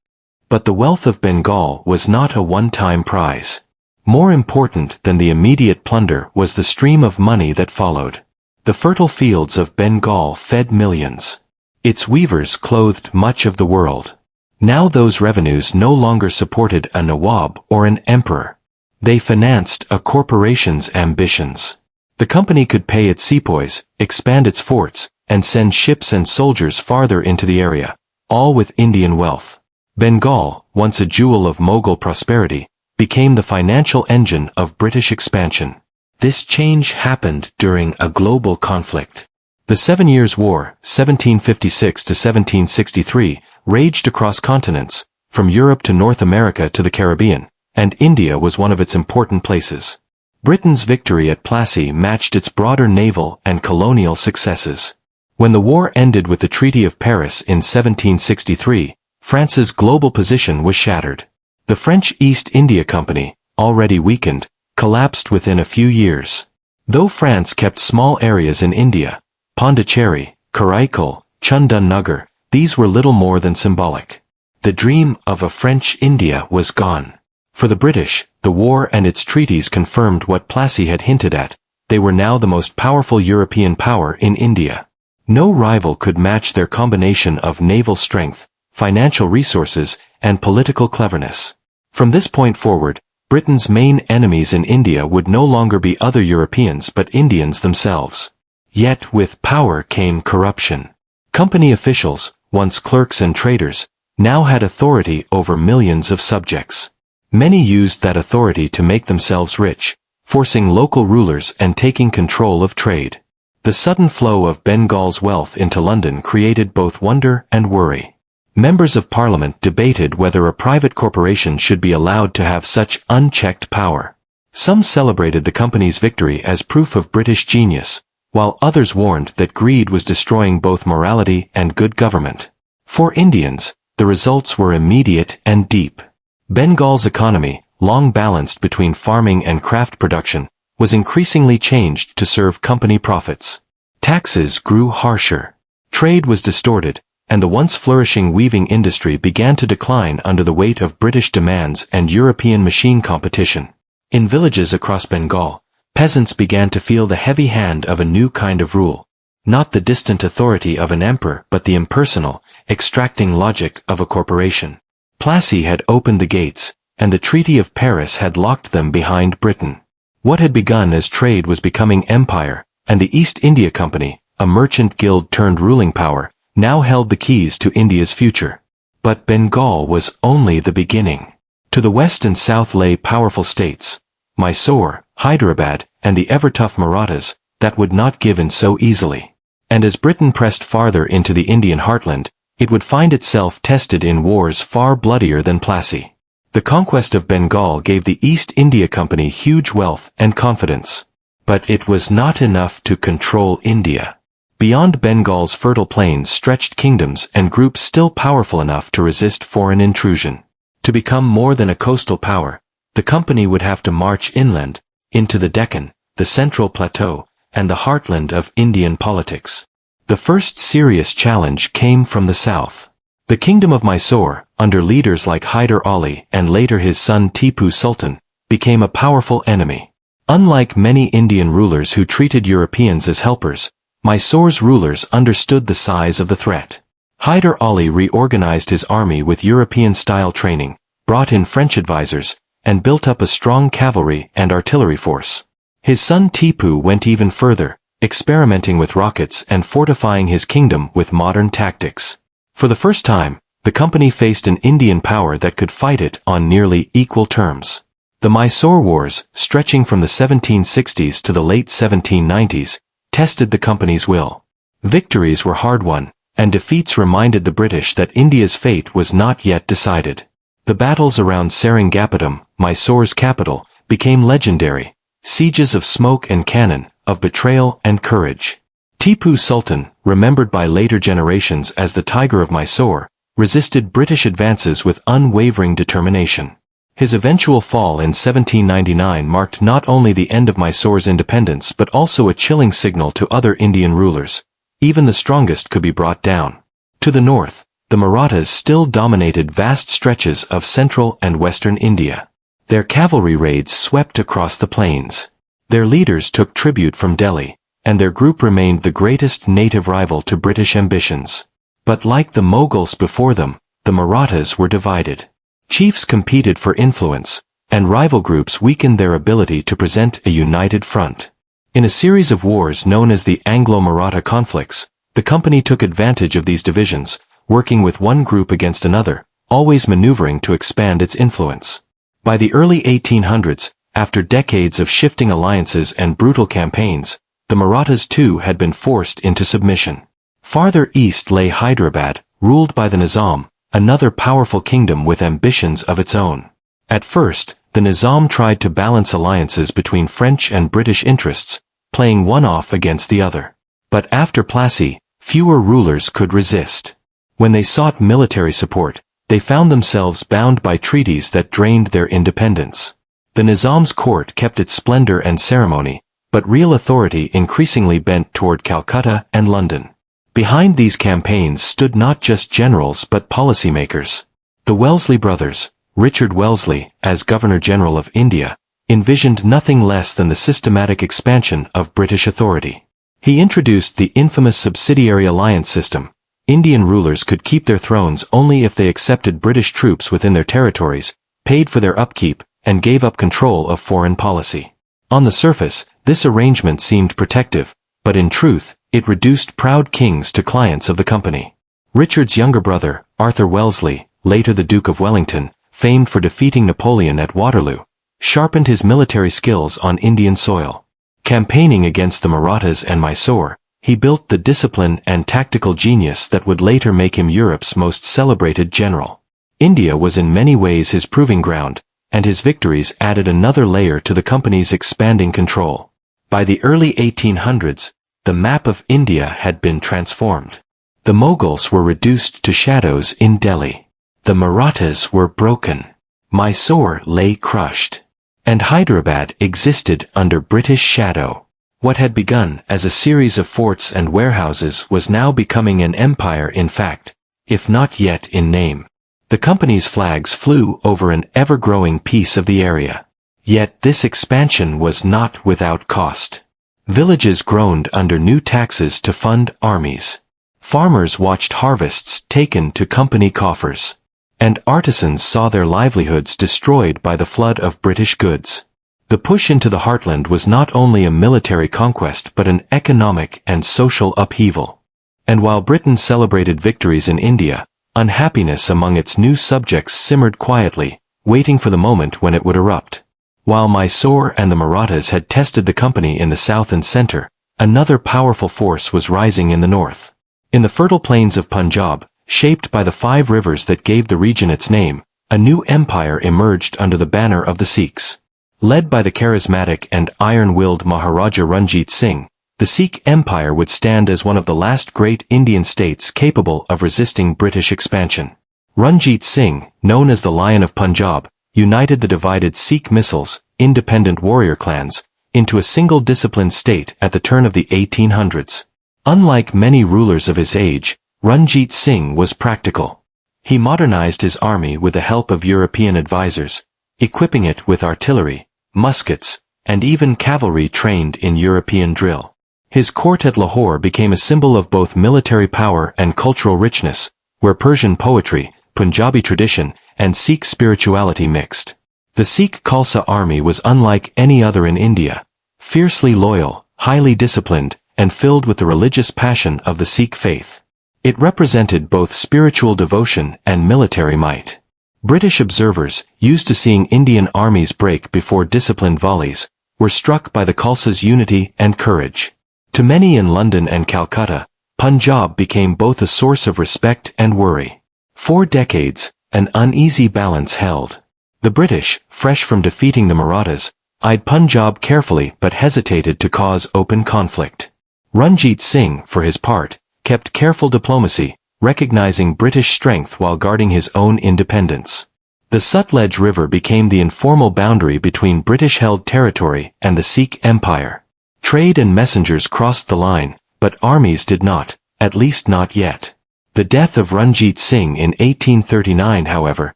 But the wealth of Bengal was not a one-time prize. More important than the immediate plunder was the stream of money that followed. The fertile fields of Bengal fed millions. Its weavers clothed much of the world. Now those revenues no longer supported a Nawab or an emperor. They financed a corporation's ambitions. The company could pay its sepoys, expand its forts, and send ships and soldiers farther into the area, all with Indian wealth. Bengal, once a jewel of Mughal prosperity, became the financial engine of British expansion. This change happened during a global conflict. The 7 Years' War, 1756 to 1763, raged across continents, from Europe to North America to the Caribbean, and India was one of its important places. Britain's victory at Plassey matched its broader naval and colonial successes. When the war ended with the Treaty of Paris in 1763, France's global position was shattered. The French East India Company, already weakened, collapsed within a few years. Though France kept small areas in India, Pondicherry, Karaikal, Chundunnagar, these were little more than symbolic. The dream of a French India was gone. For the British, the war and its treaties confirmed what Plassey had hinted at: they were now the most powerful European power in India. No rival could match their combination of naval strength, financial resources, and political cleverness. From this point forward, Britain's main enemies in India would no longer be other Europeans but Indians themselves. Yet with power came corruption. Company officials, once clerks and traders, now had authority over millions of subjects. Many used that authority to make themselves rich, forcing local rulers and taking control of trade. The sudden flow of Bengal's wealth into London created both wonder and worry. Members of Parliament debated whether a private corporation should be allowed to have such unchecked power. Some celebrated the company's victory as proof of British genius, while others warned that greed was destroying both morality and good government. For Indians, the results were immediate and deep. Bengal's economy, long balanced between farming and craft production, was increasingly changed to serve company profits. Taxes grew harsher. Trade was distorted, and the once flourishing weaving industry began to decline under the weight of British demands and European machine competition. In villages across Bengal, peasants began to feel the heavy hand of a new kind of rule. Not the distant authority of an emperor but the impersonal, extracting logic of a corporation. Plassey had opened the gates, and the Treaty of Paris had locked them behind Britain. What had begun as trade was becoming empire, and the East India Company, a merchant guild turned ruling power, now held the keys to India's future. But Bengal was only the beginning. To the west and south lay powerful states, Mysore, Hyderabad, and the ever-tough Marathas, that would not give in so easily. And as Britain pressed farther into the Indian heartland, it would find itself tested in wars far bloodier than Plassey. The conquest of Bengal gave the East India Company huge wealth and confidence. But it was not enough to control India. Beyond Bengal's fertile plains stretched kingdoms and groups still powerful enough to resist foreign intrusion. To become more than a coastal power, the company would have to march inland, into the Deccan, the central plateau, and the heartland of Indian politics. The first serious challenge came from the south. The kingdom of Mysore, under leaders like Hyder Ali and later his son Tipu Sultan, became a powerful enemy. Unlike many Indian rulers who treated Europeans as helpers, Mysore's rulers understood the size of the threat. Hyder Ali reorganized his army with European-style training, brought in French advisors, and built up a strong cavalry and artillery force. His son Tipu went even further, experimenting with rockets and fortifying his kingdom with modern tactics. For the first time, the company faced an Indian power that could fight it on nearly equal terms. The Mysore Wars, stretching from the 1760s to the late 1790s, tested the company's will. Victories were hard-won, and defeats reminded the British that India's fate was not yet decided. The battles around Seringapatam, Mysore's capital, became legendary, sieges of smoke and cannon, of betrayal and courage. Tipu Sultan, remembered by later generations as the Tiger of Mysore, resisted British advances with unwavering determination. His eventual fall in 1799 marked not only the end of Mysore's independence but also a chilling signal to other Indian rulers. Even the strongest could be brought down. To the north, the Marathas still dominated vast stretches of central and western India. Their cavalry raids swept across the plains. Their leaders took tribute from Delhi, and their group remained the greatest native rival to British ambitions. But like the Mughals before them, the Marathas were divided. Chiefs competed for influence, and rival groups weakened their ability to present a united front. In a series of wars known as the Anglo-Maratha conflicts, the company took advantage of these divisions, working with one group against another, always maneuvering to expand its influence. By the early 1800s, after decades of shifting alliances and brutal campaigns, the Marathas too had been forced into submission. Farther east lay Hyderabad, ruled by the Nizam, another powerful kingdom with ambitions of its own. At first, the Nizam tried to balance alliances between French and British interests, playing one off against the other. But after Plassey, fewer rulers could resist. When they sought military support, they found themselves bound by treaties that drained their independence. The Nizam's court kept its splendor and ceremony, but real authority increasingly bent toward Calcutta and London. Behind these campaigns stood not just generals but policymakers. The Wellesley brothers, Richard Wellesley, as Governor-General of India, envisioned nothing less than the systematic expansion of British authority. He introduced the infamous subsidiary alliance system. Indian rulers could keep their thrones only if they accepted British troops within their territories, paid for their upkeep, and gave up control of foreign policy. On the surface, this arrangement seemed protective, but in truth, it reduced proud kings to clients of the company. Richard's younger brother, Arthur Wellesley, later the Duke of Wellington, famed for defeating Napoleon at Waterloo, sharpened his military skills on Indian soil. Campaigning against the Marathas and Mysore, he built the discipline and tactical genius that would later make him Europe's most celebrated general. India was in many ways his proving ground, and his victories added another layer to the company's expanding control. By the early 1800s, the map of India had been transformed. The Mughals were reduced to shadows in Delhi. The Marathas were broken. Mysore lay crushed. And Hyderabad existed under British shadow. What had begun as a series of forts and warehouses was now becoming an empire in fact, if not yet in name. The company's flags flew over an ever-growing piece of the area. Yet this expansion was not without cost. Villages groaned under new taxes to fund armies. Farmers watched harvests taken to company coffers. And artisans saw their livelihoods destroyed by the flood of British goods. The push into the heartland was not only a military conquest but an economic and social upheaval. And while Britain celebrated victories in India, unhappiness among its new subjects simmered quietly, waiting for the moment when it would erupt. While Mysore and the Marathas had tested the company in the south and center, another powerful force was rising in the north. In the fertile plains of Punjab, shaped by the 5 rivers that gave the region its name, a new empire emerged under the banner of the Sikhs. Led by the charismatic and iron-willed Maharaja Ranjit Singh, the Sikh Empire would stand as one of the last great Indian states capable of resisting British expansion. Ranjit Singh, known as the Lion of Punjab, united the divided Sikh misls, independent warrior clans, into a single disciplined state at the turn of the 1800s. Unlike many rulers of his age, Ranjit Singh was practical. He modernized his army with the help of European advisors, equipping it with artillery, muskets, and even cavalry trained in European drill. His court at Lahore became a symbol of both military power and cultural richness, where Persian poetry, Punjabi tradition, and Sikh spirituality mixed. The Sikh Khalsa army was unlike any other in India, fiercely loyal, highly disciplined, and filled with the religious passion of the Sikh faith. It represented both spiritual devotion and military might. British observers, used to seeing Indian armies break before disciplined volleys, were struck by the Khalsa's unity and courage. To many in London and Calcutta, Punjab became both a source of respect and worry. For decades, an uneasy balance held. The British, fresh from defeating the Marathas, eyed Punjab carefully but hesitated to cause open conflict. Ranjit Singh, for his part, kept careful diplomacy, recognizing British strength while guarding his own independence. The Sutlej River became the informal boundary between British-held territory and the Sikh Empire. Trade and messengers crossed the line, but armies did not, at least not yet. The death of Ranjit Singh in 1839, however,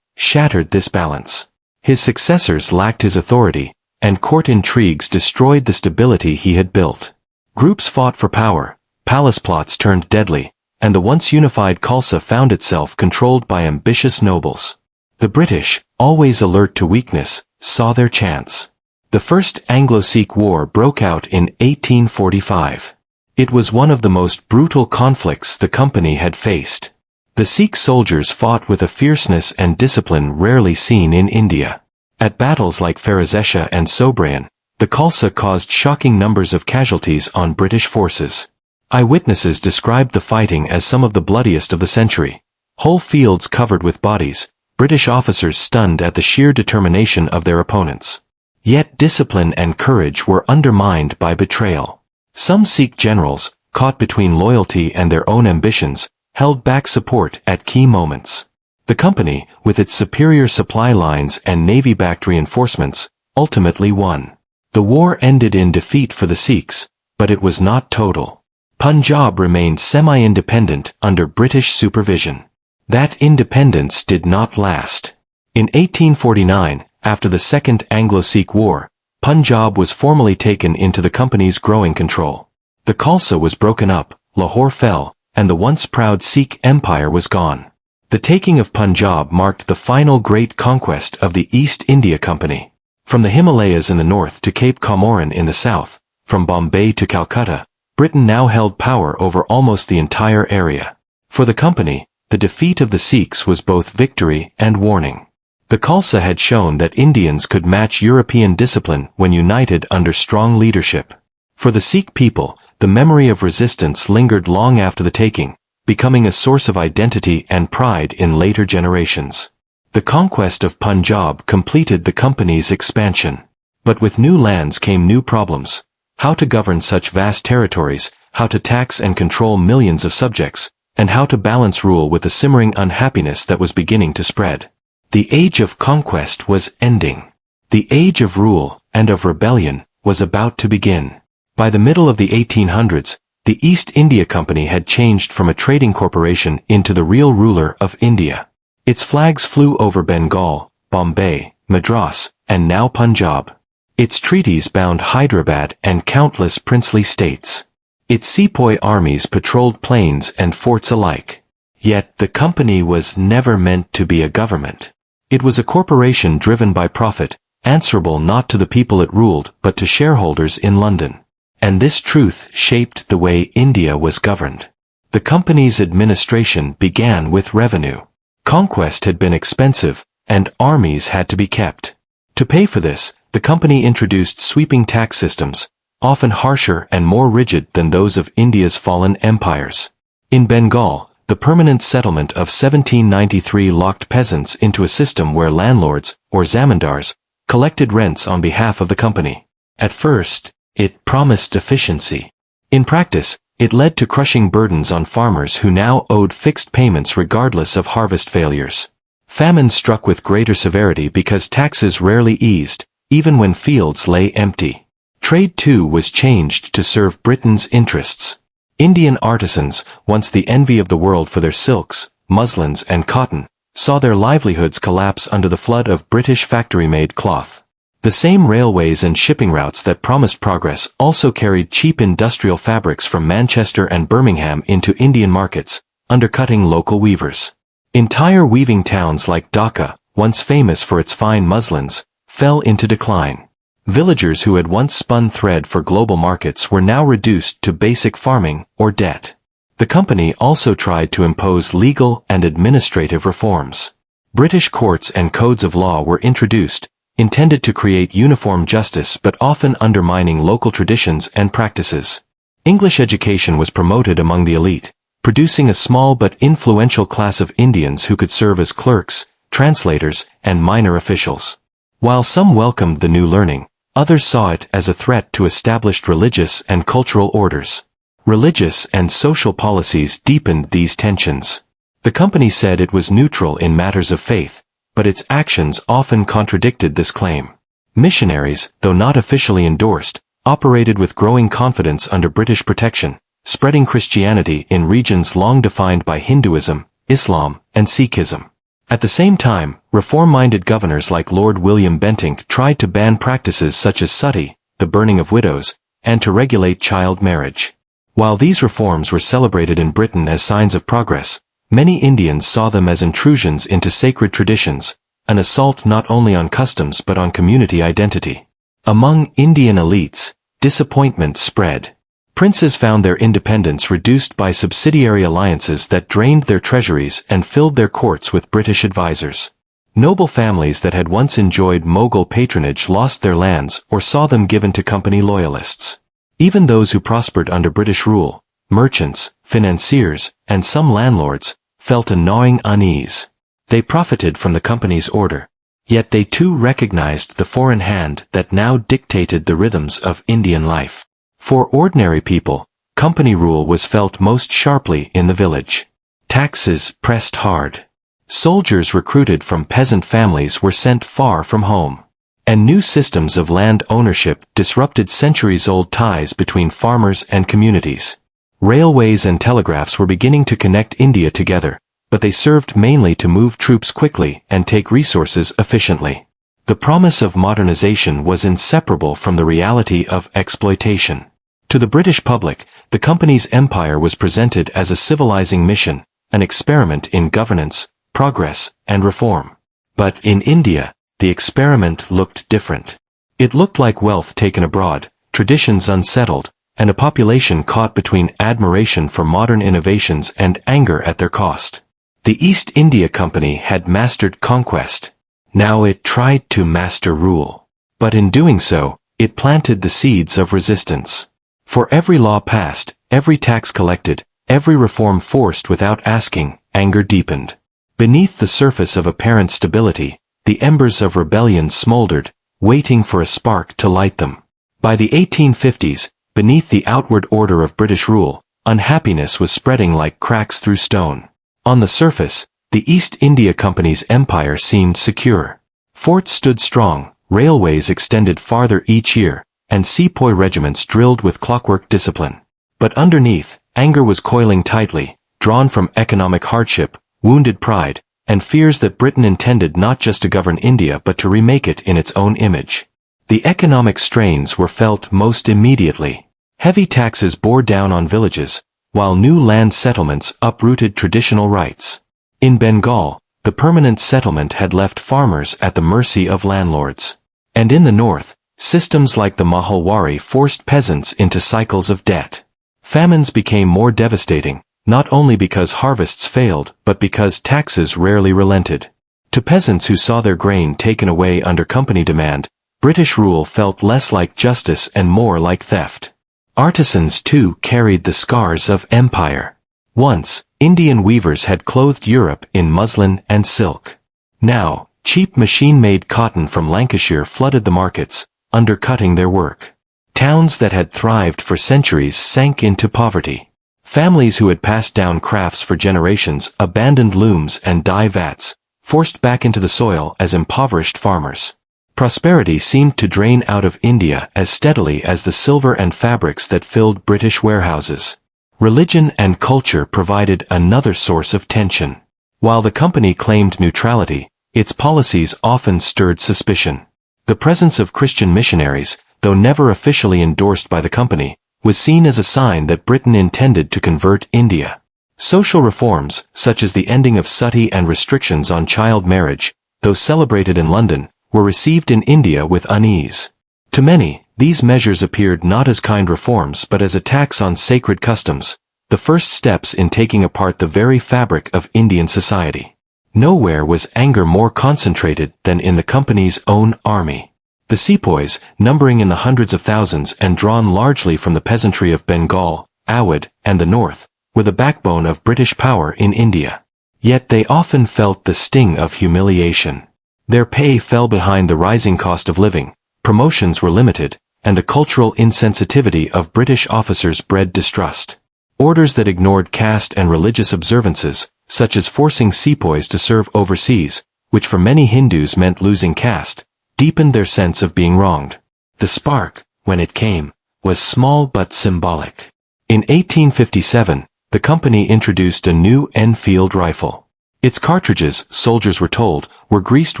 shattered this balance. His successors lacked his authority, and court intrigues destroyed the stability he had built. Groups fought for power, palace plots turned deadly, and the once unified Khalsa found itself controlled by ambitious nobles. The British, always alert to weakness, saw their chance. The First Anglo-Sikh War broke out in 1845. It was one of the most brutal conflicts the company had faced. The Sikh soldiers fought with a fierceness and discipline rarely seen in India. At battles like Ferozeshah and Sobraon, the Khalsa caused shocking numbers of casualties on British forces. Eyewitnesses described the fighting as some of the bloodiest of the century. Whole fields covered with bodies, British officers stunned at the sheer determination of their opponents. Yet discipline and courage were undermined by betrayal. Some Sikh generals, caught between loyalty and their own ambitions, held back support at key moments. The company, with its superior supply lines and navy-backed reinforcements, ultimately won. The war ended in defeat for the Sikhs, but it was not total. Punjab remained semi-independent under British supervision. That independence did not last. In 1849, after the Second Anglo-Sikh War, Punjab was formally taken into the company's growing control. The Khalsa was broken up, Lahore fell, and the once proud Sikh Empire was gone. The taking of Punjab marked the final great conquest of the East India Company. From the Himalayas in the north to Cape Comorin in the south, from Bombay to Calcutta, Britain now held power over almost the entire area. For the company, the defeat of the Sikhs was both victory and warning. The Khalsa had shown that Indians could match European discipline when united under strong leadership. For the Sikh people, the memory of resistance lingered long after the taking, becoming a source of identity and pride in later generations. The conquest of Punjab completed the company's expansion. But with new lands came new problems. How to govern such vast territories, how to tax and control millions of subjects, and how to balance rule with the simmering unhappiness that was beginning to spread. The age of conquest was ending. The age of rule and of rebellion was about to begin. By the middle of the 1800s, the East India Company had changed from a trading corporation into the real ruler of India. Its flags flew over Bengal, Bombay, Madras, and now Punjab. Its treaties bound Hyderabad and countless princely states. Its sepoy armies patrolled plains and forts alike. Yet the company was never meant to be a government. It was a corporation driven by profit, answerable not to the people it ruled but to shareholders in London. And this truth shaped the way India was governed. The company's administration began with revenue. Conquest had been expensive, and armies had to be kept. To pay for this, the company introduced sweeping tax systems, often harsher and more rigid than those of India's fallen empires. In Bengal, the permanent settlement of 1793 locked peasants into a system where landlords, or zamindars, collected rents on behalf of the company. At first, it promised efficiency. In practice, it led to crushing burdens on farmers who now owed fixed payments regardless of harvest failures. Famine struck with greater severity because taxes rarely eased, even when fields lay empty. Trade too was changed to serve Britain's interests. Indian artisans, once the envy of the world for their silks, muslins and cotton, saw their livelihoods collapse under the flood of British factory-made cloth. The same railways and shipping routes that promised progress also carried cheap industrial fabrics from Manchester and Birmingham into Indian markets, undercutting local weavers. Entire weaving towns like Dhaka, once famous for its fine muslins, fell into decline. Villagers who had once spun thread for global markets were now reduced to basic farming or debt. The company also tried to impose legal and administrative reforms. British courts and codes of law were introduced, intended to create uniform justice but often undermining local traditions and practices. English education was promoted among the elite, producing a small but influential class of Indians who could serve as clerks, translators, and minor officials. While some welcomed the new learning, others saw it as a threat to established religious and cultural orders. Religious and social policies deepened these tensions. The company said it was neutral in matters of faith, but its actions often contradicted this claim. Missionaries, though not officially endorsed, operated with growing confidence under British protection, spreading Christianity in regions long defined by Hinduism, Islam, and Sikhism. At the same time, reform-minded governors like Lord William Bentinck tried to ban practices such as suttee, the burning of widows, and to regulate child marriage. While these reforms were celebrated in Britain as signs of progress, many Indians saw them as intrusions into sacred traditions, an assault not only on customs but on community identity. Among Indian elites, disappointment spread. Princes found their independence reduced by subsidiary alliances that drained their treasuries and filled their courts with British advisors. Noble families that had once enjoyed Mughal patronage lost their lands or saw them given to company loyalists. Even those who prospered under British rule, merchants, financiers, and some landlords, felt a gnawing unease. They profited from the company's order, yet they too recognized the foreign hand that now dictated the rhythms of Indian life. For ordinary people, company rule was felt most sharply in the village. Taxes pressed hard. Soldiers recruited from peasant families were sent far from home. And new systems of land ownership disrupted centuries-old ties between farmers and communities. Railways and telegraphs were beginning to connect India together, but they served mainly to move troops quickly and take resources efficiently. The promise of modernization was inseparable from the reality of exploitation. To the British public, the company's empire was presented as a civilizing mission, an experiment in governance, progress, and reform. But in India, the experiment looked different. It looked like wealth taken abroad, traditions unsettled, and a population caught between admiration for modern innovations and anger at their cost. The East India Company had mastered conquest. Now it tried to master rule. But in doing so, it planted the seeds of resistance. For every law passed, every tax collected, every reform forced without asking, anger deepened. Beneath the surface of apparent stability, the embers of rebellion smoldered, waiting for a spark to light them. By the 1850s, beneath the outward order of British rule, unhappiness was spreading like cracks through stone. On the surface, the East India Company's empire seemed secure. Forts stood strong, railways extended farther each year, and sepoy regiments drilled with clockwork discipline. But underneath, anger was coiling tightly, drawn from economic hardship, wounded pride, and fears that Britain intended not just to govern India but to remake it in its own image. The economic strains were felt most immediately. Heavy taxes bore down on villages, while new land settlements uprooted traditional rights. In Bengal, the permanent settlement had left farmers at the mercy of landlords. And in the north, systems like the Mahalwari forced peasants into cycles of debt. Famines became more devastating, not only because harvests failed but because taxes rarely relented. To peasants who saw their grain taken away under company demand, British rule felt less like justice and more like theft. Artisans too carried the scars of empire. Once, Indian weavers had clothed Europe in muslin and silk. Now, cheap machine-made cotton from Lancashire flooded the markets, undercutting their work. Towns that had thrived for centuries sank into poverty. Families who had passed down crafts for generations abandoned looms and dye vats, forced back into the soil as impoverished farmers. Prosperity seemed to drain out of India as steadily as the silver and fabrics that filled British warehouses. Religion and culture provided another source of tension. While the company claimed neutrality, its policies often stirred suspicion. The presence of Christian missionaries, though never officially endorsed by the company, was seen as a sign that Britain intended to convert India. Social reforms, such as the ending of suttee and restrictions on child marriage, though celebrated in London, were received in India with unease. To many, these measures appeared not as kind reforms but as attacks on sacred customs, the first steps in taking apart the very fabric of Indian society. Nowhere was anger more concentrated than in the company's own army. The sepoys, numbering in the hundreds of thousands and drawn largely from the peasantry of Bengal, Awadh, and the north, were the backbone of British power in India. Yet they often felt the sting of humiliation. Their pay fell behind the rising cost of living, promotions were limited, and the cultural insensitivity of British officers bred distrust. Orders that ignored caste and religious observances, such as forcing sepoys to serve overseas, which for many Hindus meant losing caste, deepened their sense of being wronged. The spark, when it came, was small but symbolic. In 1857, the company introduced a new Enfield rifle. Its cartridges, soldiers were told, were greased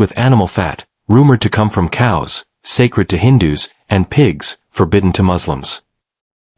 with animal fat, rumored to come from cows, sacred to Hindus, and pigs, forbidden to Muslims.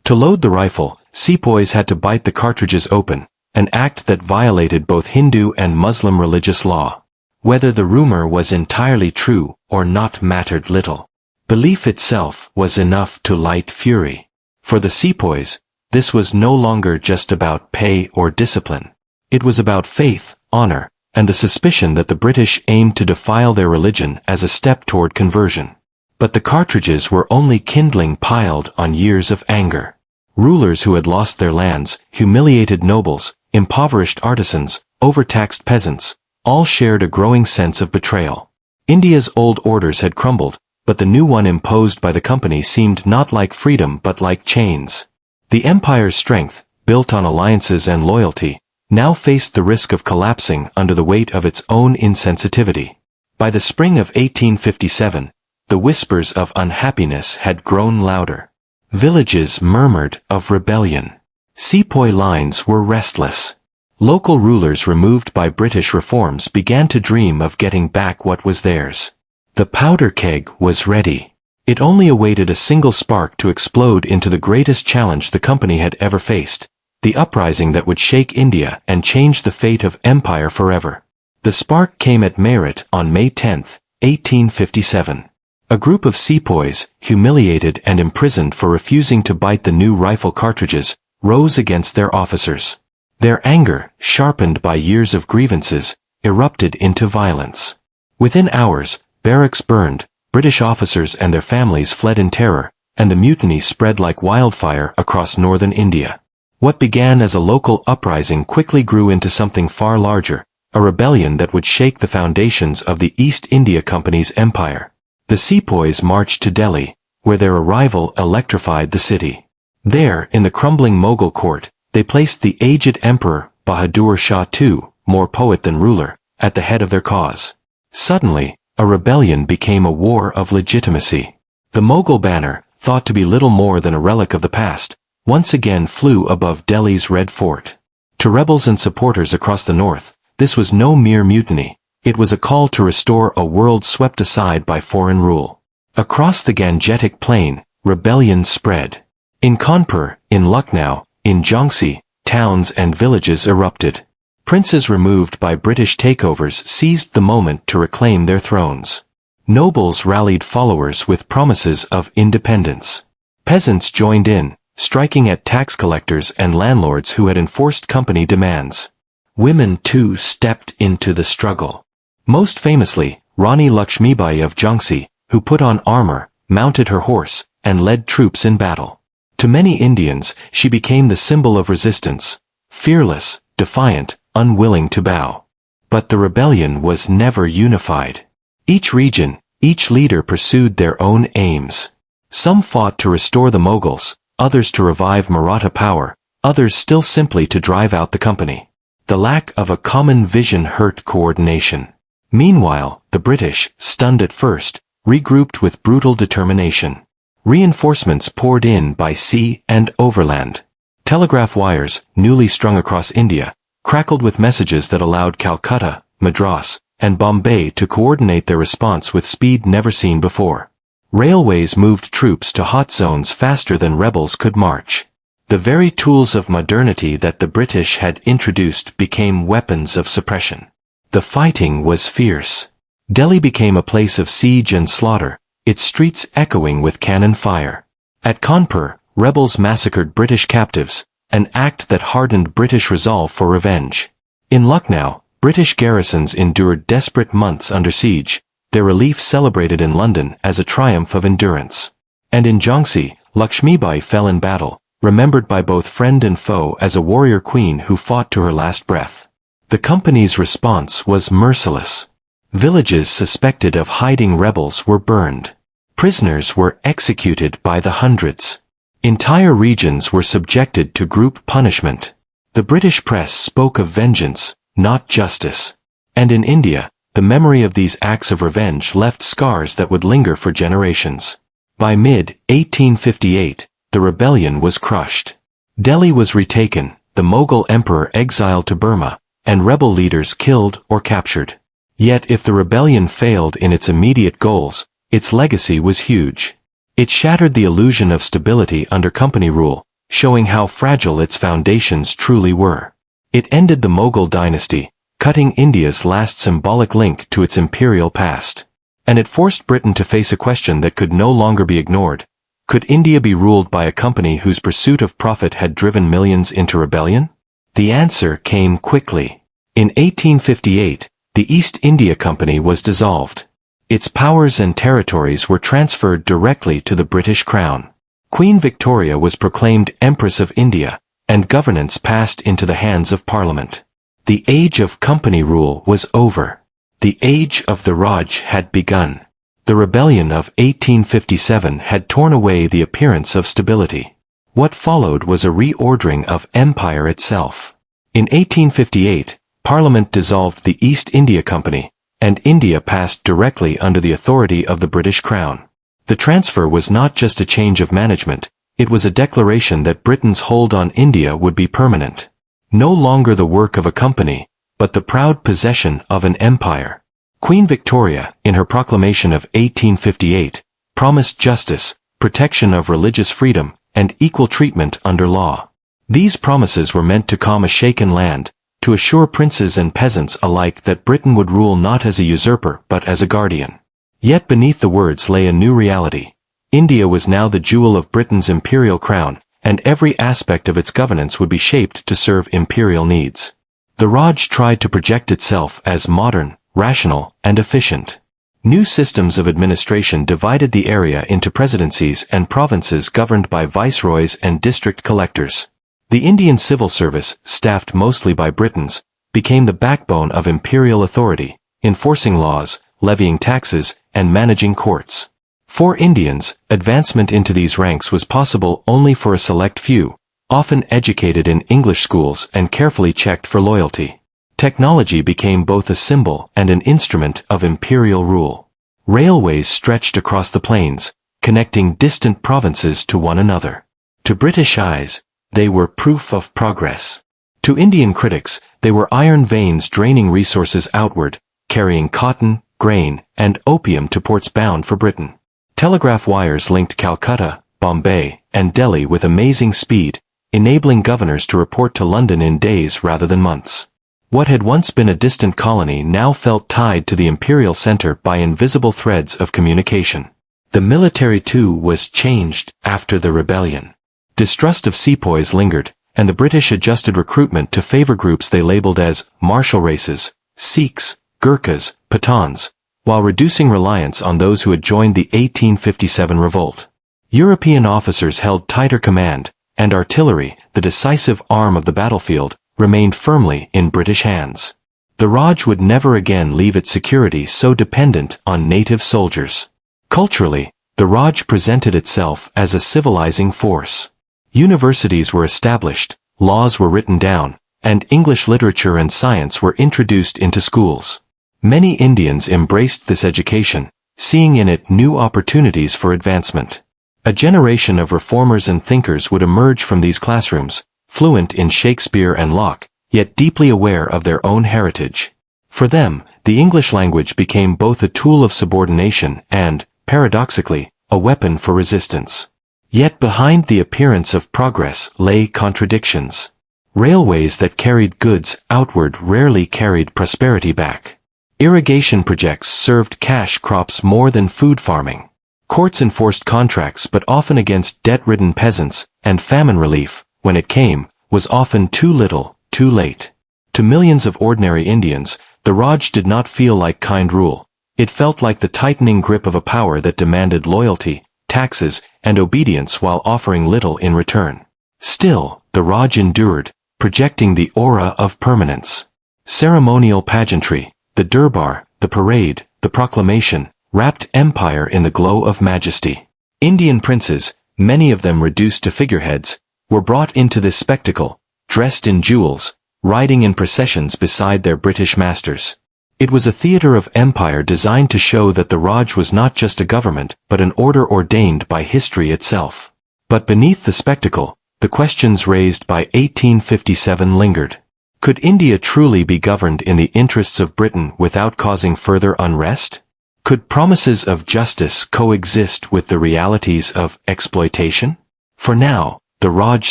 To load the rifle, sepoys had to bite the cartridges open, an act that violated both Hindu and Muslim religious law. Whether the rumor was entirely true or not mattered little. Belief itself was enough to light fury. For the sepoys, this was no longer just about pay or discipline. It was about faith, honor, and the suspicion that the British aimed to defile their religion as a step toward conversion. But the cartridges were only kindling piled on years of anger. Rulers who had lost their lands, humiliated nobles, impoverished artisans, overtaxed peasants, all shared a growing sense of betrayal. India's old orders had crumbled, but the new one imposed by the company seemed not like freedom but like chains. The empire's strength, built on alliances and loyalty, now faced the risk of collapsing under the weight of its own insensitivity. By the spring of 1857, the whispers of unhappiness had grown louder. Villages murmured of rebellion. Sepoy lines were restless. Local rulers removed by British reforms began to dream of getting back what was theirs. The powder keg was ready. It only awaited a single spark to explode into the greatest challenge the company had ever faced, the uprising that would shake India and change the fate of empire forever. The spark came at Meerut on May 10, 1857. A group of sepoys, humiliated and imprisoned for refusing to bite the new rifle cartridges, rose against their officers. Their anger, sharpened by years of grievances, erupted into violence. Within hours, barracks burned, British officers and their families fled in terror, and the mutiny spread like wildfire across northern India. What began as a local uprising quickly grew into something far larger, a rebellion that would shake the foundations of the East India Company's empire. The sepoys marched to Delhi, where their arrival electrified the city. There, in the crumbling Mughal court, they placed the aged Emperor Bahadur Shah II, more poet than ruler, at the head of their cause. Suddenly, a rebellion became a war of legitimacy. The Mughal banner, thought to be little more than a relic of the past, once again flew above Delhi's Red Fort. To rebels and supporters across the north, this was no mere mutiny. It was a call to restore a world swept aside by foreign rule. Across the Gangetic Plain, rebellion spread. In Kanpur, in Lucknow, in Jhansi, towns and villages erupted. Princes removed by British takeovers seized the moment to reclaim their thrones. Nobles rallied followers with promises of independence. Peasants joined in, striking at tax collectors and landlords who had enforced company demands. Women too stepped into the struggle. Most famously, Rani Lakshmibai of Jhansi, who put on armor, mounted her horse, and led troops in battle. To many Indians, she became the symbol of resistance, fearless, defiant, unwilling to bow. But the rebellion was never unified. Each region, each leader pursued their own aims. Some fought to restore the Mughals, others to revive Maratha power, others still simply to drive out the company. The lack of a common vision hurt coordination. Meanwhile, the British, stunned at first, regrouped with brutal determination. Reinforcements poured in by sea and overland. Telegraph wires, newly strung across India, crackled with messages that allowed Calcutta, Madras, and Bombay to coordinate their response with speed never seen before. Railways moved troops to hot zones faster than rebels could march. The very tools of modernity that the British had introduced became weapons of suppression. The fighting was fierce. Delhi became a place of siege and slaughter, its streets echoing with cannon fire. At Kanpur, rebels massacred British captives, an act that hardened British resolve for revenge. In Lucknow, British garrisons endured desperate months under siege, their relief celebrated in London as a triumph of endurance. And in Jhansi, Lakshmibai fell in battle, remembered by both friend and foe as a warrior queen who fought to her last breath. The company's response was merciless. Villages suspected of hiding rebels were burned. Prisoners were executed by the hundreds. Entire regions were subjected to group punishment. The British press spoke of vengeance, not justice. And in India, the memory of these acts of revenge left scars that would linger for generations. By mid-1858, the rebellion was crushed. Delhi was retaken, the Mughal emperor exiled to Burma, and rebel leaders killed or captured. Yet if the rebellion failed in its immediate goals, its legacy was huge. It shattered the illusion of stability under company rule, showing how fragile its foundations truly were. It ended the Mughal dynasty, cutting India's last symbolic link to its imperial past. And it forced Britain to face a question that could no longer be ignored. Could India be ruled by a company whose pursuit of profit had driven millions into rebellion? The answer came quickly. In 1858, the East India Company was dissolved. Its powers and territories were transferred directly to the British Crown. Queen Victoria was proclaimed Empress of India, and governance passed into the hands of Parliament. The age of company rule was over. The age of the Raj had begun. The rebellion of 1857 had torn away the appearance of stability. What followed was a reordering of empire itself. In 1858, Parliament dissolved the East India Company, and India passed directly under the authority of the British Crown. The transfer was not just a change of management, it was a declaration that Britain's hold on India would be permanent. No longer the work of a company, but the proud possession of an empire. Queen Victoria, in her proclamation of 1858, promised justice, protection of religious freedom, and equal treatment under law. These promises were meant to calm a shaken land, to assure princes and peasants alike that Britain would rule not as a usurper but as a guardian. Yet beneath the words lay a new reality. India was now the jewel of Britain's imperial crown, and every aspect of its governance would be shaped to serve imperial needs. The Raj tried to project itself as modern, rational, and efficient. New systems of administration divided the area into presidencies and provinces governed by viceroys and district collectors. The Indian civil service, staffed mostly by Britons, became the backbone of imperial authority, enforcing laws, levying taxes, and managing courts. For Indians, advancement into these ranks was possible only for a select few, often educated in English schools and carefully checked for loyalty. Technology became both a symbol and an instrument of imperial rule. Railways stretched across the plains, connecting distant provinces to one another. To British eyes, they were proof of progress. To Indian critics, they were iron veins draining resources outward, carrying cotton, grain, and opium to ports bound for Britain. Telegraph wires linked Calcutta, Bombay, and Delhi with amazing speed, enabling governors to report to London in days rather than months. What had once been a distant colony now felt tied to the imperial center by invisible threads of communication. The military too was changed after the rebellion. Distrust of sepoys lingered, and the British adjusted recruitment to favor groups they labeled as martial races, Sikhs, Gurkhas, Pathans, while reducing reliance on those who had joined the 1857 revolt. European officers held tighter command, and artillery, the decisive arm of the battlefield, remained firmly in British hands. The Raj would never again leave its security so dependent on native soldiers. Culturally, the Raj presented itself as a civilizing force. Universities were established, laws were written down, and English literature and science were introduced into schools. Many Indians embraced this education, seeing in it new opportunities for advancement. A generation of reformers and thinkers would emerge from these classrooms, fluent in Shakespeare and Locke, yet deeply aware of their own heritage. For them, the English language became both a tool of subordination and, paradoxically, a weapon for resistance. Yet behind the appearance of progress lay contradictions. Railways that carried goods outward rarely carried prosperity back. Irrigation projects served cash crops more than food farming. Courts enforced contracts but often against debt-ridden peasants, and famine relief, when it came, was often too little, too late. To millions of ordinary Indians, the Raj did not feel like kind rule. It felt like the tightening grip of a power that demanded loyalty, taxes, and obedience while offering little in return. Still, the Raj endured, projecting the aura of permanence. Ceremonial pageantry, the durbar, the parade, the proclamation, wrapped empire in the glow of majesty. Indian princes, many of them reduced to figureheads, were brought into this spectacle, dressed in jewels, riding in processions beside their British masters. It was a theater of empire designed to show that the Raj was not just a government, but an order ordained by history itself. But beneath the spectacle, the questions raised by 1857 lingered. Could India truly be governed in the interests of Britain without causing further unrest? Could promises of justice coexist with the realities of exploitation? For now, the Raj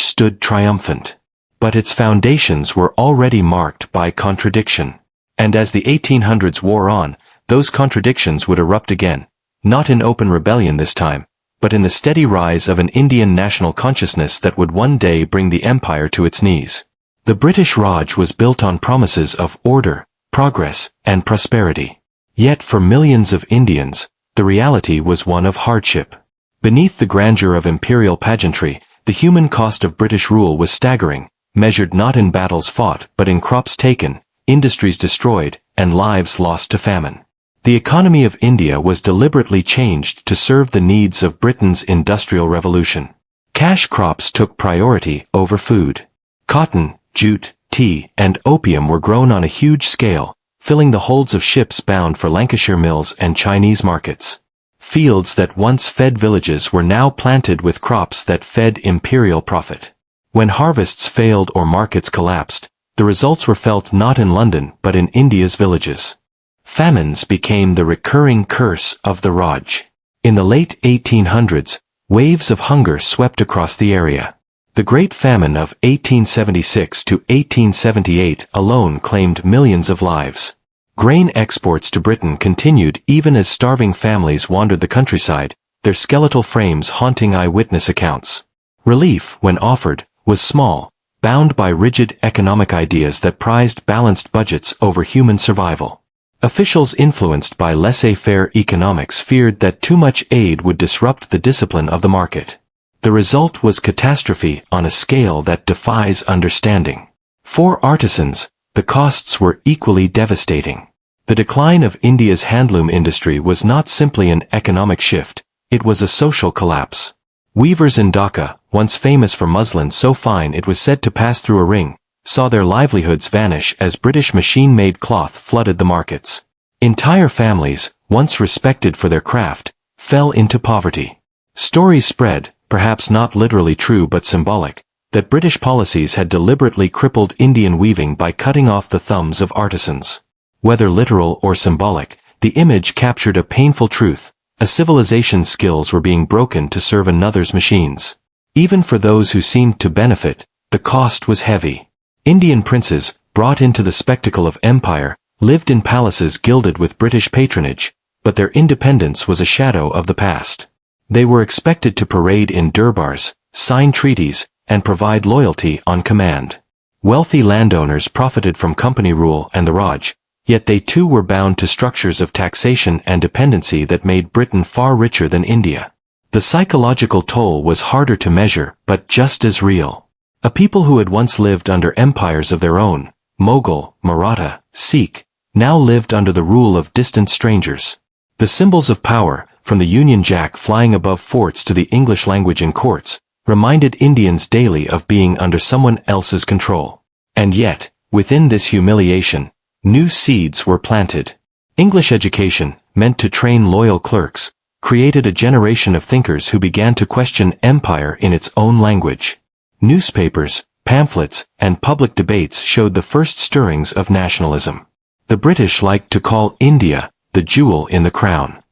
stood triumphant. But its foundations were already marked by contradiction. And as the 1800s wore on, those contradictions would erupt again, not in open rebellion this time, but in the steady rise of an Indian national consciousness that would one day bring the empire to its knees. The British Raj was built on promises of order, progress, and prosperity. Yet for millions of Indians, the reality was one of hardship. Beneath the grandeur of imperial pageantry, the human cost of British rule was staggering, measured not in battles fought but in crops taken, industries destroyed, and lives lost to famine. The economy of India was deliberately changed to serve the needs of Britain's industrial revolution. Cash crops took priority over food. Cotton, jute, tea, and opium were grown on a huge scale, filling the holds of ships bound for Lancashire mills and Chinese markets. Fields that once fed villages were now planted with crops that fed imperial profit. When harvests failed or markets collapsed, the results were felt not in London but in India's villages. Famines became the recurring curse of the Raj. In the late 1800s, waves of hunger swept across the area. The Great Famine of 1876 to 1878 alone claimed millions of lives. Grain exports to Britain continued even as starving families wandered the countryside, their skeletal frames haunting eyewitness accounts. Relief, when offered, was small, bound by rigid economic ideas that prized balanced budgets over human survival. Officials influenced by laissez-faire economics feared that too much aid would disrupt the discipline of the market. The result was catastrophe on a scale that defies understanding. For artisans, the costs were equally devastating. The decline of India's handloom industry was not simply an economic shift, it was a social collapse. Weavers in Dhaka, once famous for muslin so fine it was said to pass through a ring, saw their livelihoods vanish as British machine-made cloth flooded the markets. Entire families, once respected for their craft, fell into poverty. Stories spread, perhaps not literally true but symbolic, that British policies had deliberately crippled Indian weaving by cutting off the thumbs of artisans. Whether literal or symbolic, the image captured a painful truth: a civilization's skills were being broken to serve another's machines. Even for those who seemed to benefit, the cost was heavy. Indian princes, brought into the spectacle of empire, lived in palaces gilded with British patronage, but their independence was a shadow of the past. They were expected to parade in durbars, sign treaties, and provide loyalty on command. Wealthy landowners profited from company rule and the Raj, yet they too were bound to structures of taxation and dependency that made Britain far richer than India. The psychological toll was harder to measure, but just as real. A people who had once lived under empires of their own, Mughal, Maratha, Sikh, now lived under the rule of distant strangers. The symbols of power, from the Union Jack flying above forts to the English language in courts, reminded Indians daily of being under someone else's control. And yet, within this humiliation, new seeds were planted. English education, meant to train loyal clerks, created a generation of thinkers who began to question empire in its own language. Newspapers, pamphlets, and public debates showed the first stirrings of nationalism. The British liked to call India the jewel in the crown.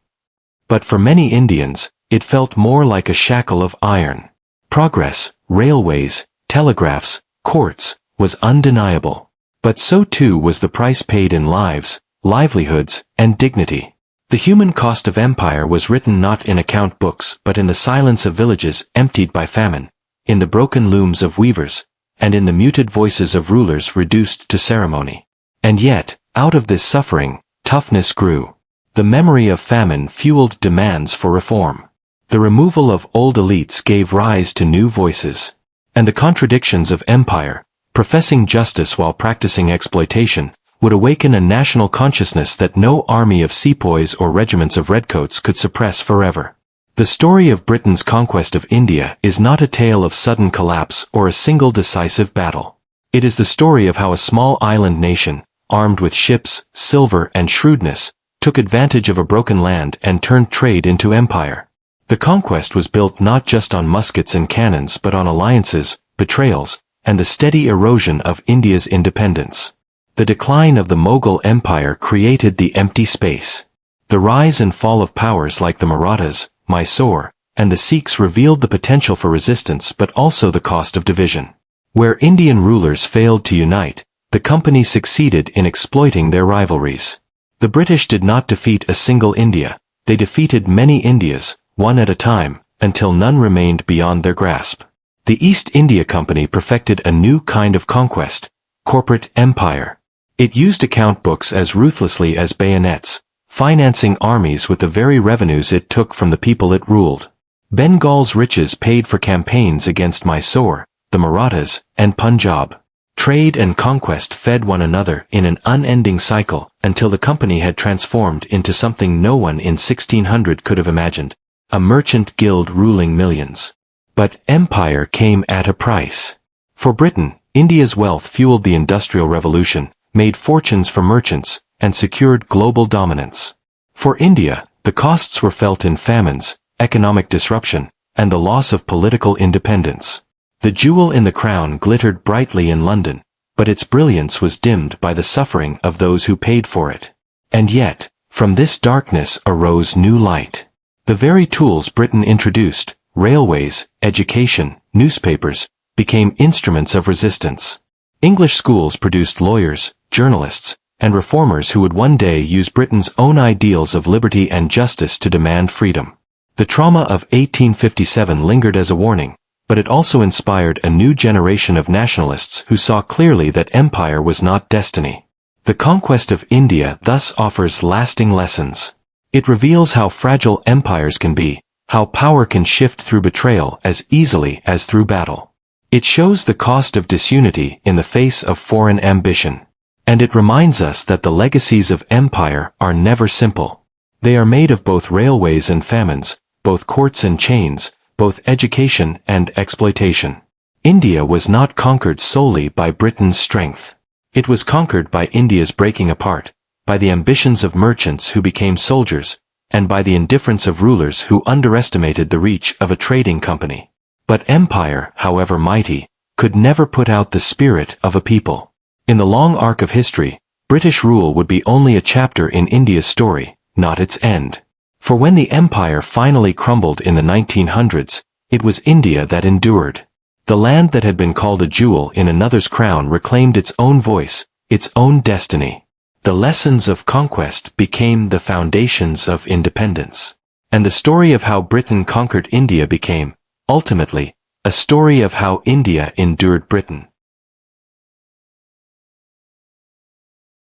But for many Indians, it felt more like a shackle of iron. Progress, railways, telegraphs, courts, was undeniable. But so too was the price paid in lives, livelihoods, and dignity. The human cost of empire was written not in account books but in the silence of villages emptied by famine, in the broken looms of weavers, and in the muted voices of rulers reduced to ceremony. And yet, out of this suffering, toughness grew. The memory of famine fueled demands for reform. The removal of old elites gave rise to new voices. And the contradictions of empire, professing justice while practicing exploitation, would awaken a national consciousness that no army of sepoys or regiments of redcoats could suppress forever. The story of Britain's conquest of India is not a tale of sudden collapse or a single decisive battle. It is the story of how a small island nation, armed with ships, silver, and shrewdness, took advantage of a broken land and turned trade into empire. The conquest was built not just on muskets and cannons but on alliances, betrayals, and the steady erosion of India's independence. The decline of the Mughal Empire created the empty space. The rise and fall of powers like the Marathas, Mysore, and the Sikhs revealed the potential for resistance but also the cost of division. Where Indian rulers failed to unite, the company succeeded in exploiting their rivalries. The British did not defeat a single India, they defeated many Indias, one at a time, until none remained beyond their grasp. The East India Company perfected a new kind of conquest, corporate empire. It used account books as ruthlessly as bayonets, financing armies with the very revenues it took from the people it ruled. Bengal's riches paid for campaigns against Mysore, the Marathas, and Punjab. Trade and conquest fed one another in an unending cycle until the company had transformed into something no one in 1600 could have imagined, a merchant guild ruling millions. But empire came at a price. For Britain, India's wealth fueled the Industrial Revolution, made fortunes for merchants, and secured global dominance. For India, the costs were felt in famines, economic disruption, and the loss of political independence. The jewel in the crown glittered brightly in London, but its brilliance was dimmed by the suffering of those who paid for it. And yet, from this darkness arose new light. The very tools Britain introduced, railways, education, newspapers, became instruments of resistance. English schools produced lawyers, journalists, and reformers who would one day use Britain's own ideals of liberty and justice to demand freedom. The trauma of 1857 lingered as a warning, but it also inspired a new generation of nationalists who saw clearly that empire was not destiny. The conquest of India thus offers lasting lessons. It reveals how fragile empires can be, how power can shift through betrayal as easily as through battle. It shows the cost of disunity in the face of foreign ambition. And it reminds us that the legacies of empire are never simple. They are made of both railways and famines, both courts and chains, both education and exploitation. India was not conquered solely by Britain's strength. It was conquered by India's breaking apart, by the ambitions of merchants who became soldiers, and by the indifference of rulers who underestimated the reach of a trading company. But empire, however mighty, could never put out the spirit of a people. In the long arc of history, British rule would be only a chapter in India's story, not its end. For when the empire finally crumbled in the 1900s, it was India that endured. The land that had been called a jewel in another's crown reclaimed its own voice, its own destiny. The lessons of conquest became the foundations of independence. And the story of how Britain conquered India became, ultimately, a story of how India endured Britain.